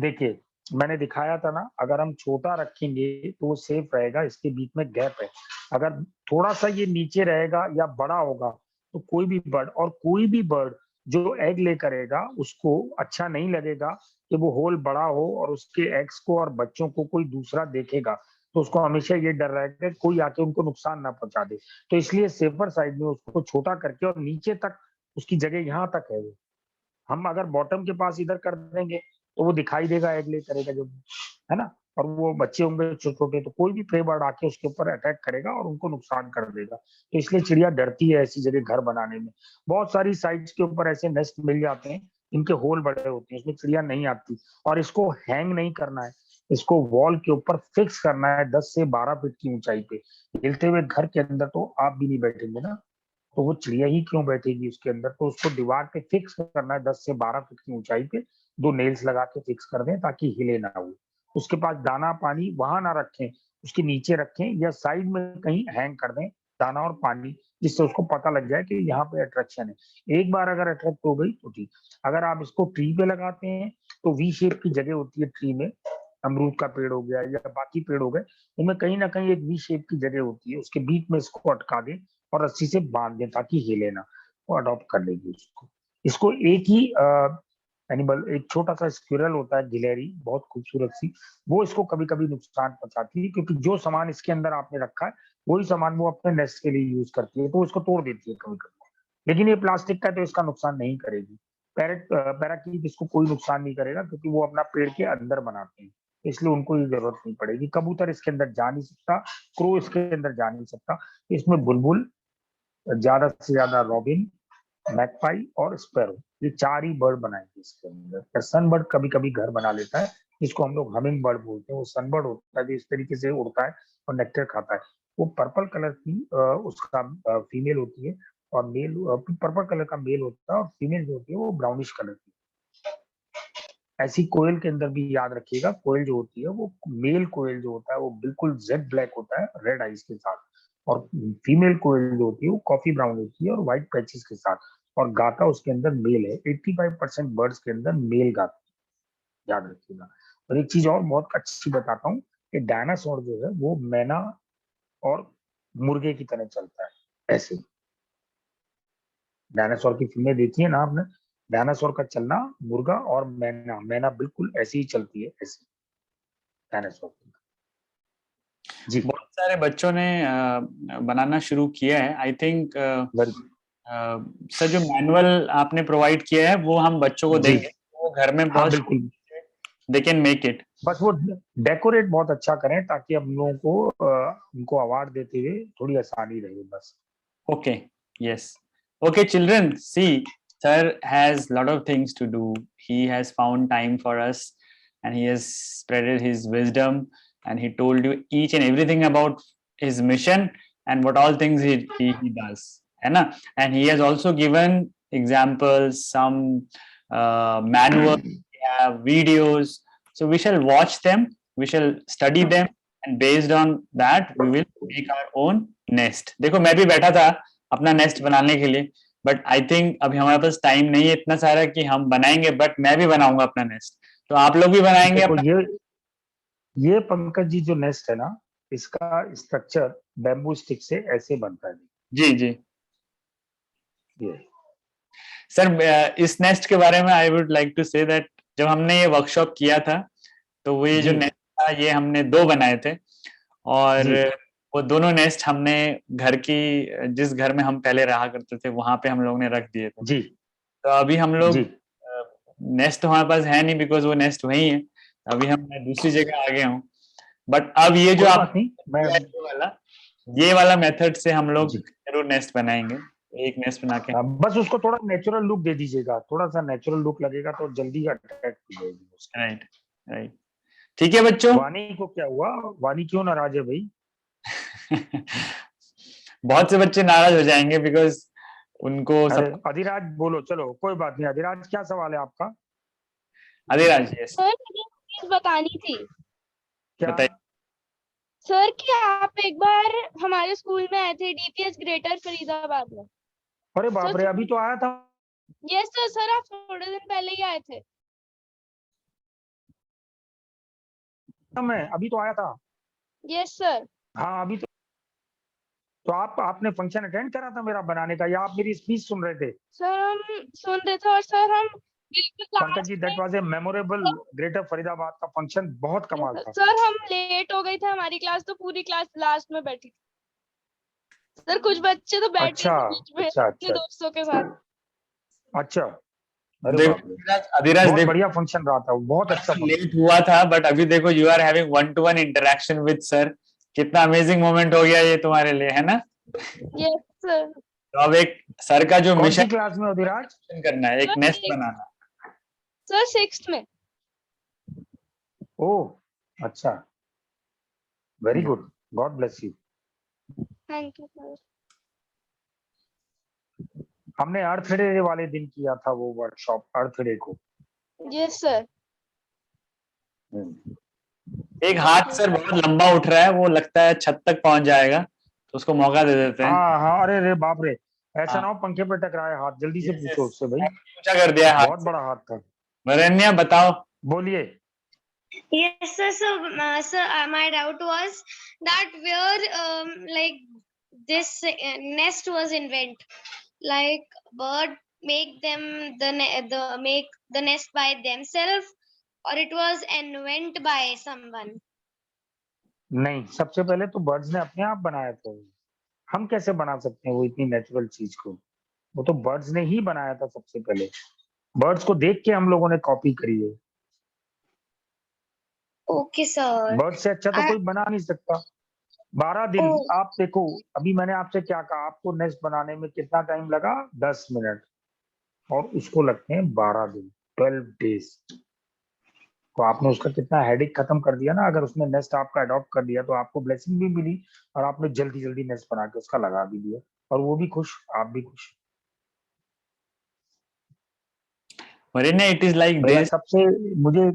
S2: देखिए, मैंने दिखाया था ना, अगर हम छोटा रखेंगे तो वो सेफ रहेगा, इसके बीच में गैप है। अगर थोड़ा सा ये नीचे रहेगा या बड़ा होगा तो कोई भी बर्ड जो एग ले करेगा उसको अच्छा नहीं लगेगा कि वो होल बड़ा हो और उसके एग्स को और बच्चों को कोई दूसरा देखेगा, तो उसको हमेशा ये डर रहेगा कि कोई आके उनको नुकसान ना पहुंचा दे। तो इसलिए सेफर साइड में उसको छोटा करके, और नीचे तक उसकी जगह यहाँ तक है, वो हम अगर बॉटम के पास इधर कर देंगे तो वो दिखाई देगा, एग ले करेगा जब, है ना, और वो बच्चे होंगे छोटे छोटे, तो कोई भी प्रे बर्ड आके उसके ऊपर अटैक करेगा और उनको नुकसान कर देगा। तो इसलिए चिड़िया डरती है ऐसी जगह घर बनाने में। बहुत सारी साइट्स के ऊपर ऐसे नेस्ट मिल जाते हैं, इनके होल बड़े होते हैं, उसमें चिड़िया नहीं आती। और इसको हैंग नहीं करना है, इसको वॉल के ऊपर फिक्स करना है 10 से 12 फीट की ऊंचाई पे। हिलते हुए घर के अंदर तो आप भी नहीं बैठेंगे ना, तो वो चिड़िया ही क्यों बैठेगी उसके अंदर। तो उसको दीवार पे फिक्स करना है 10 से 12 फीट की ऊंचाई पे, 2 नेल्स लगा के फिक्स कर दें ताकि हिले ना वो। उसके पास दाना पानी वहां ना रखें, उसके नीचे रखें या साइड में कहीं हैंग कर दें दाना और पानी, जिससे उसको पता लग जाए कि यहाँ पे अट्रैक्शन है। एक बार अगर अट्रैक्ट हो गई तो ठीक। अगर आप इसको ट्री पे लगाते हैं तो वी शेप की जगह होती है ट्री में, अमरूद का पेड़ हो गया या बाकी पेड़ हो गए, उनमें कहीं ना कहीं एक वी शेप की जगह होती है, उसके बीच में इसको अटका दें और रस्सी से बांध दें ताकि हिले ना, वो अडॉप्ट कर लेगी उसको। इसको एक ही एनिमल, एक छोटा सा स्क्विरल होता है गिलहरी, बहुत खूबसूरत सी, वो इसको कभी कभी नुकसान पहुंचाती है, क्योंकि जो सामान इसके अंदर आपने रखा है वही सामान वो अपने नेस्ट के लिए यूज करती है, तो उसको तोड़ देती है कभी कभी। लेकिन ये प्लास्टिक का है तो इसका नुकसान नहीं करेगी। पैराकीट इसको कोई नुकसान नहीं करेगा, क्योंकि वो अपना पेड़ के अंदर बनाते हैं, इसलिए उनको ये जरूरत नहीं पड़ेगी। कबूतर इसके अंदर जा नहीं सकता, क्रो इसके अंदर जा नहीं सकता। इसमें बुलबुल, ज्यादा से ज्यादा रॉबिन, मैकपाई और स्पैरो, ये 4 ही बर्ड बनाएंगे इसके अंदर। सनबर्ड कभी कभी घर बना लेता है, जिसको हम लोग हमिंग बर्ड बोलते हैं। वो सनबर्ड होता है जो इस तरीके से उड़ता है और नेक्टर खाता है। वो पर्पल कलर की उसका फीमेल होती है, और मेल पर्पल कलर का मेल होता है, और फीमेल जो होती है वो ब्राउनिश कलर की। ऐसी कोयल के अंदर भी याद रखिएगा, कोयल जो होती है वो, मेल कोयल जो होता है वो बिल्कुल जेड ब्लैक होता है रेड आइज के साथ, और फीमेल कोयल जो होती है वो कॉफी ब्राउन होती है और व्हाइट पैचेस के साथ, और गाता उसके अंदर मेल है। 85% बर्ड्स के अंदर मेल गाता है, याद रखिएगा। और एक चीज और बहुत अच्छी बताता हूँ कि डायनासोर जो है वो मैना और मुर्गे की तरह चलता है, ऐसे। डायनासोर की फिल्में देखी है ना आपने, डायनासोर का चलना, मुर्गा और मैना, मैना बिल्कुल ऐसी ही चलती है, ऐसी डायनासोर की। जी
S1: बहुत सारे बच्चों ने बनाना शुरू किया है। आई थिंक सर जो मैनुअल आपने प्रोवाइड किया है वो हम बच्चों को
S2: जी
S1: देंगे, वो घर में
S2: हाँ
S1: बहुत
S2: बिल्कुल,
S1: दे कैन मेक इट।
S2: बस वो डेकोरेट बहुत अच्छा करें ताकि हम लोगों को उनको अवार्ड देते हुए थोड़ी आसानी रहे, बस।
S1: Okay, yes. Okay, children, see, sir has lot of things to do. He has found time for us and he has spreaded his wisdom and he told you each and everything about his mission and what all things he does. है ना? And he has also given examples, some manuals, videos. So we shall watch them, we shall study them, and based on that we will make our own nest. देखो मैं भी बैठा था अपना nest बनाने के लिए, बट आई थिंक अभी हमारे पास टाइम नहीं है इतना सारा कि हम बनाएंगे, बट मैं भी बनाऊंगा अपना नेस्ट, तो आप लोग भी बनाएंगे
S2: देखो
S1: अपना।
S2: ये पंकज जी जो नेस्ट है ना, इसका स्ट्रक्चर बैम्बू स्टिक से ऐसे बनता है।
S1: जी जी
S2: ये
S1: सर, इस नेस्ट के बारे में I would like to say that जब हमने ये वर्कशॉप किया था तो वो ये जो
S2: जी
S1: नेस्ट था ये हमने 2 बनाए थे, और
S2: जी
S1: वो दोनों नेस्ट हमने घर की, जिस घर में हम पहले रहा करते थे वहां पे हम लोग ने रख दिए थे।
S2: जी
S1: तो अभी हम लोग
S2: जी
S1: नेस्ट हमारे पास है नहीं, बिकॉज वो नेस्ट वही है, अभी हम मैं दूसरी जगह आ गया हूँ। बट अब ये जो
S2: कोई
S1: आप
S2: बात नहीं, मैं
S1: ये वाला मेथड से हम लोग
S2: जी
S1: जरूर नेस्ट बनाएंगे, एक नेस्ट बना के।
S2: बस उसको थोड़ा नेचुरल लुक दे दीजिएगा, थोड़ा सा नेचुरल लुक लगेगा तो जल्दी अट्रैक्ट हो जाएगी उसकी।
S1: राइट राइट, ठीक है बच्चों।
S2: वानी को क्या हुआ, वानी क्यों नाराज है भाई?
S1: बहुत से बच्चे नाराज हो जाएंगे बिकॉज उनको
S2: अरे
S1: सब।
S2: अधिराज बोलो, चलो कोई बात नहीं। अधिराज क्या सवाल है आपका?
S1: अधिराज यस
S11: सर मुझे एक चीज बतानी थी
S2: क्या?
S1: बताइए।
S11: सर कि आप एक बार हमारे स्कूल में आए थे डीपीएस ग्रेटर फरीदाबाद में।
S2: अरे बाप रे, अभी तो आया था
S11: यस सर, सर आप थोड़े दिन पहले ही आए थे।
S2: मैं, अभी तो आया था।
S11: Yes sir.
S2: हाँ अभी तो आपने फंक्शन अटेंड करा था मेरा बनाने का, या आप मेरी स्पीच सुन रहे थे?
S11: सर हम सुन रहे थे, और सर हम
S2: Pankaj ji, that was a memorable greater Faridabad का फंक्शन, बहुत कमाल था।
S11: सर हम लेट हो गए थे, हमारी क्लास तो पूरी क्लास लास्ट में बैठी थी। सर कुछ बच्चे तो बैठ
S2: अच्छा
S11: गए थे बीच में
S2: अच्छा
S11: अपने
S2: अच्छा
S11: दोस्तों के साथ।
S2: अच्छा, अरे
S1: देखो
S2: बाप रे,
S1: अधिराज
S2: बहुत
S1: देखो
S2: बढ़िया फंक्शन रहा था, बहुत अच्छा फंक्शन।
S1: लेट हुआ था, बट अभी देखो you are having 1-to-1 interaction with sir, कितना अमेजिंग मोमेंट हो गया ये तुम्हारे लिए, है ना?
S11: Yes sir.
S1: तो अब एक सर का जो
S2: कौन सी
S1: मिशन
S2: क्लास में अधिराज?
S1: करना है, एक नेस्ट बनाना।
S11: सर 6th में।
S2: ओह अच्छा, very good, God bless you.
S11: Thank you sir.
S2: हमने अर्थ डे वाले दिन किया था वो वर्कशॉप, अर्थ डे को।
S11: Yes sir.
S1: एक हाथ सर बहुत लंबा उठ रहा है, वो लगता है छत तक पहुंच जाएगा, तो उसको मौका दे देते हैं।
S2: हाँ हाँ, अरे रे बाप रे, ऐसा
S1: हाँ।
S2: ना हो पंखे पे टकराए हाथ, जल्दी से पूछो उससे भाई,
S1: ऊंचा कर दिया हाथ।
S2: बहुत बड़ा हाथ था।
S1: वरेण्या बताओ।
S2: बोलिए।
S14: Yes, sir. So, my doubt was that where like this nest was invented, like bird make them the make the nest by themselves, or it was invented by someone.
S2: नहीं, सबसे पहले तो बर्ड्स ने अपने आप बनाया था, हम कैसे बना सकते हैं वो इतनी नेचुरल चीज को, वो तो बर्ड्स ने ही बनाया था सबसे पहले, बर्ड्स को देख के हम लोगों ने कॉपी करी है।
S14: Okay, sir.
S2: बर्ड से अच्छा तो कोई बना नहीं सकता। 12 दिन आप देखो, अभी मैंने आपसे क्या कहा, आपको नेस्ट बनाने में कितना टाइम लगा, 10 मिनट, और उसको लगते हैं 12 दिन, 12 डेज। तो आपने उसका कितना हेडेक खत्म कर दिया ना, अगर उसने नेस्ट आपका अडॉप्ट कर लिया तो आपको ब्लेसिंग भी मिली, और आपने जल्दी जल्दी नेस्ट बना के उसका लगा भी दिया, और वो भी खुश, आप भी खुश।
S1: वरेण्या, इट इज लाइक दिस।
S2: मुझे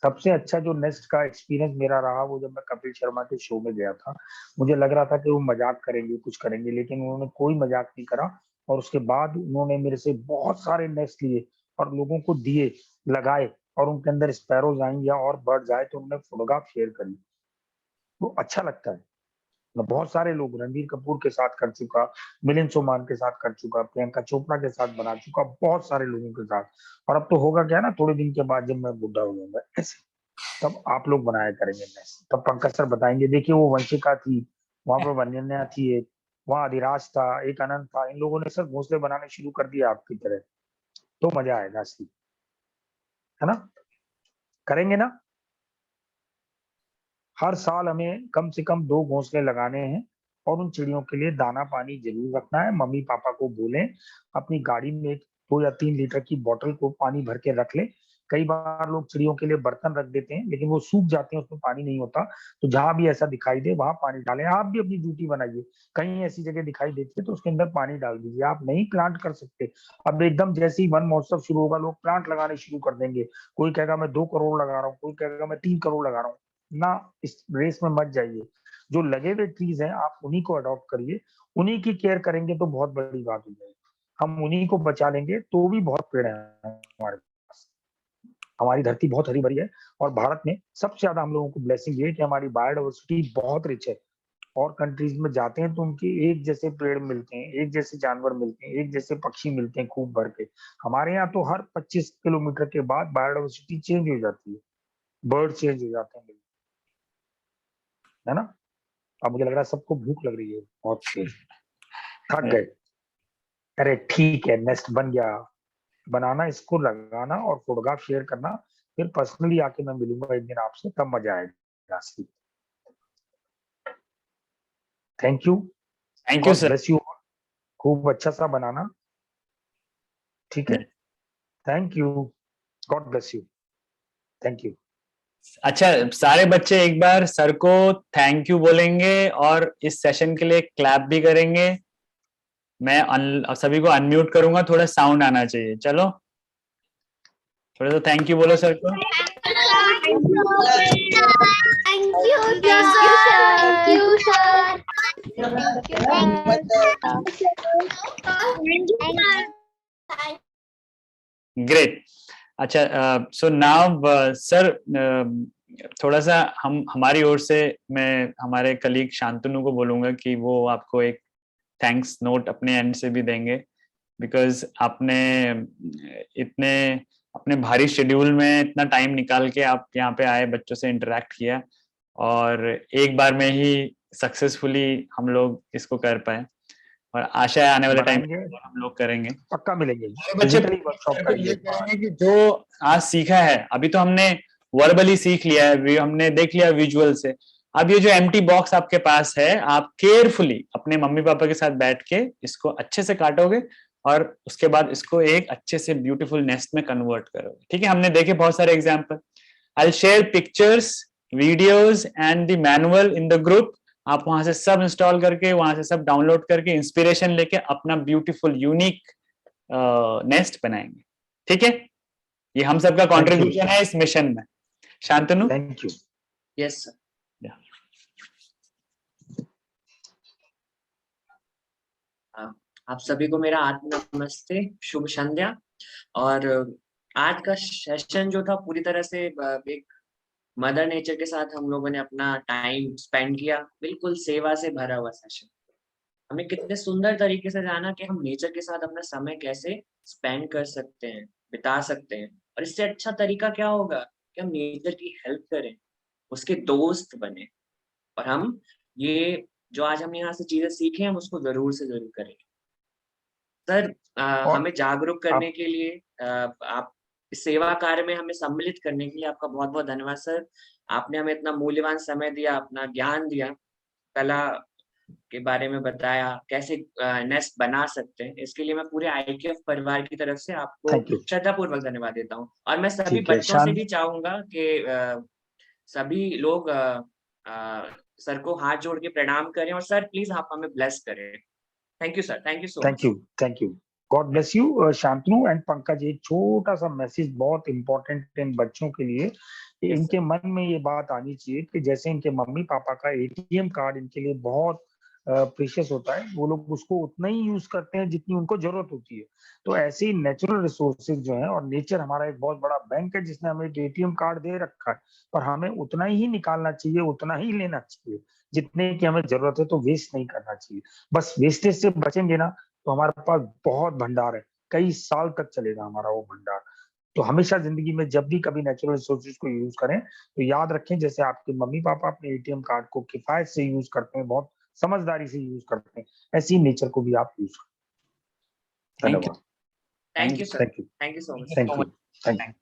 S2: सबसे अच्छा जो नेस्ट का एक्सपीरियंस मेरा रहा, वो जब मैं कपिल शर्मा के शो में गया था, मुझे लग रहा था कि वो मजाक करेंगे, कुछ करेंगे, लेकिन उन्होंने कोई मजाक नहीं करा, और उसके बाद उन्होंने मेरे से बहुत सारे नेस्ट लिए और लोगों को दिए, लगाए, और उनके अंदर स्पैरोज आई या और बर्ड्स आए तो उन्होंने फोटोग्राफ शेयर करी। वो अच्छा लगता है। मैं बहुत सारे लोग, रणबीर कपूर के साथ कर चुका, मिलिंद सोमान के साथ कर चुका, प्रियंका चोपड़ा के साथ बना चुका, बहुत सारे लोगों के साथ। और अब तो होगा क्या ना, थोड़े दिन के बाद जब मैं बुढ़ा हो जाऊंगा ऐसे, तब आप लोग बनाया करेंगे नेस्ट, तब पंकज सर बताएंगे, देखिए वो वंशिका थी, वहां पर वन्यन्या थी, एक वहां अधिराज था, एक अनंत था, इन लोगों ने सर घोंसले बनाने शुरू कर दिए आपकी तरह, तो मजा आएगा असली, है ना, करेंगे ना। हर साल हमें कम से कम 2 घोंसले लगाने हैं, और उन चिड़ियों के लिए दाना पानी जरूर रखना है। मम्मी पापा को बोलें अपनी गाड़ी में 2 या 3 लीटर की बोतल को पानी भर के रख ले। कई बार लोग चिड़ियों के लिए बर्तन रख देते हैं, लेकिन वो सूख जाते हैं, उसमें पानी नहीं होता, तो जहां भी ऐसा दिखाई दे वहां पानी डालें। आप भी अपनी ड्यूटी बनाइए, कहीं ऐसी जगह दिखाई देती है तो उसके अंदर पानी डाल दीजिए। आप नहीं प्लांट कर सकते, अब एकदम जैसे ही वन महोत्सव शुरू होगा लोग प्लांट लगाने शुरू कर देंगे, कोई कहेगा मैं 2 करोड़ लगा रहा हूँ, कोई कहेगा मैं 3 करोड़ लगा रहा हूँ ना, इस रेस में मत जाइए। जो लगे हुए ट्रीज हैं आप उन्हीं को अडॉप्ट करिए, उन्हीं की केयर करेंगे तो बहुत बड़ी बात हो जाएगी। हम उन्हीं को बचा लेंगे तो भी बहुत पेड़ हैं हमारे पास। हमारी धरती बहुत हरी भरी है, और भारत में सबसे ज्यादा हम लोगों को ब्लेसिंग ये कि हमारी बायोडाइवर्सिटी बहुत रिच है। और कंट्रीज में जाते हैं तो उनके एक जैसे पेड़ मिलते हैं, एक जैसे जानवर मिलते हैं, एक जैसे पक्षी मिलते हैं खूब भर के। हमारे यहाँ तो हर 25 किलोमीटर के बाद बायोडाइवर्सिटी चेंज हो जाती है, बर्ड चेंज हो जाते हैं, है ना। अब मुझे लग रहा है सबको भूख लग रही है बहुत तेज, थक गए। अरे ठीक है, नेस्ट बन गया, बनाना, इसको लगाना और फोटोग्राफ शेयर करना, फिर पर्सनली आके मैं मिलूंगा एक दिन आपसे, तब मजा आएगा। Thank you sir, bless you, खूब अच्छा सा बनाना, ठीक है। Thank you, God bless you, thank you.
S1: अच्छा, सारे बच्चे एक बार सर को थैंक यू बोलेंगे और इस सेशन के लिए क्लैप भी करेंगे। मैं सभी को अनम्यूट करूंगा, थोड़ा साउंड आना चाहिए। चलो थोड़ा सा थैंक यू बोलो सर को। ग्रेट। अच्छा, सो नाउ सर, थोड़ा सा हमारी ओर से मैं हमारे कलीग शांतनु को बोलूंगा कि वो आपको एक थैंक्स नोट अपने एंड से भी देंगे, बिकॉज आपने इतने अपने भारी शेड्यूल में इतना टाइम निकाल के आप यहाँ पे आए, बच्चों से इंटरेक्ट किया, और एक बार में ही सक्सेसफुली हम लोग इसको कर पाए, और आशा है आने वाले टाइम में हम लोग करेंगे,
S2: पक्का मिलेंगे।
S1: बच्चे ये कहेंगे कि जो आज सीखा है, अभी तो हमने वर्बली सीख लिया है, हमने देख लिया विजुअल से, अब ये जो एम्प्टी बॉक्स आपके पास है, आप केयरफुली अपने मम्मी पापा के साथ बैठ के इसको अच्छे से काटोगे और उसके बाद इसको एक अच्छे से ब्यूटीफुल नेस्ट में कन्वर्ट करोगे। ठीक है, हमने देखे बहुत सारे example. I will share pictures, videos and the manual in the group. आप वहां से सब इंस्टॉल करके, वहां से सब डाउनलोड करके, इंस्पिरेशन लेके अपना ब्यूटीफुल यूनिक नेस्ट बनाएंगे। ठीक है, ये हम सबका कंट्रीब्यूशन है इस मिशन में। Shantanu?
S2: Thank you.
S7: Yes, sir.
S1: Yeah.
S7: आप सभी को मेरा आत्म नमस्ते, शुभ संध्या। और आज का सेशन जो था पूरी तरह से एक मदर नेचर के साथ हम लोगों ने अपना टाइम स्पेंड किया, बिल्कुल सेवा से भरा हुआ सेशन। हमने कितने सुंदर तरीके से जाना कि हम नेचर के साथ अपना समय कैसे स्पेंड कर सकते हैं, बिता सकते हैं, और इससे अच्छा तरीका क्या होगा कि हम नेचर की हेल्प करें, उसके दोस्त बने, और हम ये जो आज हम यहाँ से चीजें सीखे हम उसको जरूर से जरूर करेंगे। सर
S2: और
S7: हमें जागरूक करने के लिए आप इस सेवा कार्य में हमें सम्मिलित करने के लिए आपका बहुत बहुत धन्यवाद सर। आपने हमें इतना मूल्यवान समय दिया, अपना ज्ञान दिया, कला के बारे में बताया, कैसे नेस्ट बना सकते हैं। इसके लिए मैं पूरे IKF परिवार की तरफ से आपको
S2: थैंक यू।
S7: श्रद्धापूर्वक धन्यवाद देता हूँ। और मैं सभी
S2: ठीक है,
S7: बच्चों से
S2: शांत
S7: भी चाहूंगा कि सभी लोग सर को हाथ जोड़ के प्रणाम करें, और सर प्लीज आप हमें ब्लेस करें। Thank you sir, thank you so
S2: thank
S7: much.
S2: You, thank you. God bless you. Shantanu and Pankaj, एक छोटा सा मैसेज बहुत इंपॉर्टेंट इन बच्चों के लिए कि
S7: Yes,
S2: इनके मन में ये बात आनी चाहिए कि जैसे इनके मम्मी पापा का ATM कार्ड इनके लिए बहुत प्रीशियस होता है, वो लोग उसको उतना ही यूज करते हैं जितनी उनको जरूरत होती है। तो ऐसे ही नेचुरल रिसोर्सेज जो है, और नेचर हमारा एक बहुत बड़ा बैंक है जिसने हमें एक ATM कार्ड दे रखा है, और हमें उतना ही निकालना चाहिए, उतना ही लेना चाहिए जितने की हमें जरूरत है, तो वेस्ट नहीं करना चाहिए। बस वेस्टेज से बचेंगे ना तो हमारे पास बहुत भंडार है, कई साल तक चलेगा हमारा वो भंडार। तो हमेशा जिंदगी में जब भी कभी नेचुरल रिसोर्सेज को यूज करें तो याद रखें, जैसे आपके मम्मी पापा अपने ATM कार्ड को किफायत से यूज करते हैं, बहुत समझदारी से यूज करते हैं, ऐसे ही नेचर को भी आप यूज करें।
S1: Thank you.
S2: धन्यवाद।
S7: Thank you sir,
S2: thank you,
S7: thank you so much.
S2: Thank you, thank you.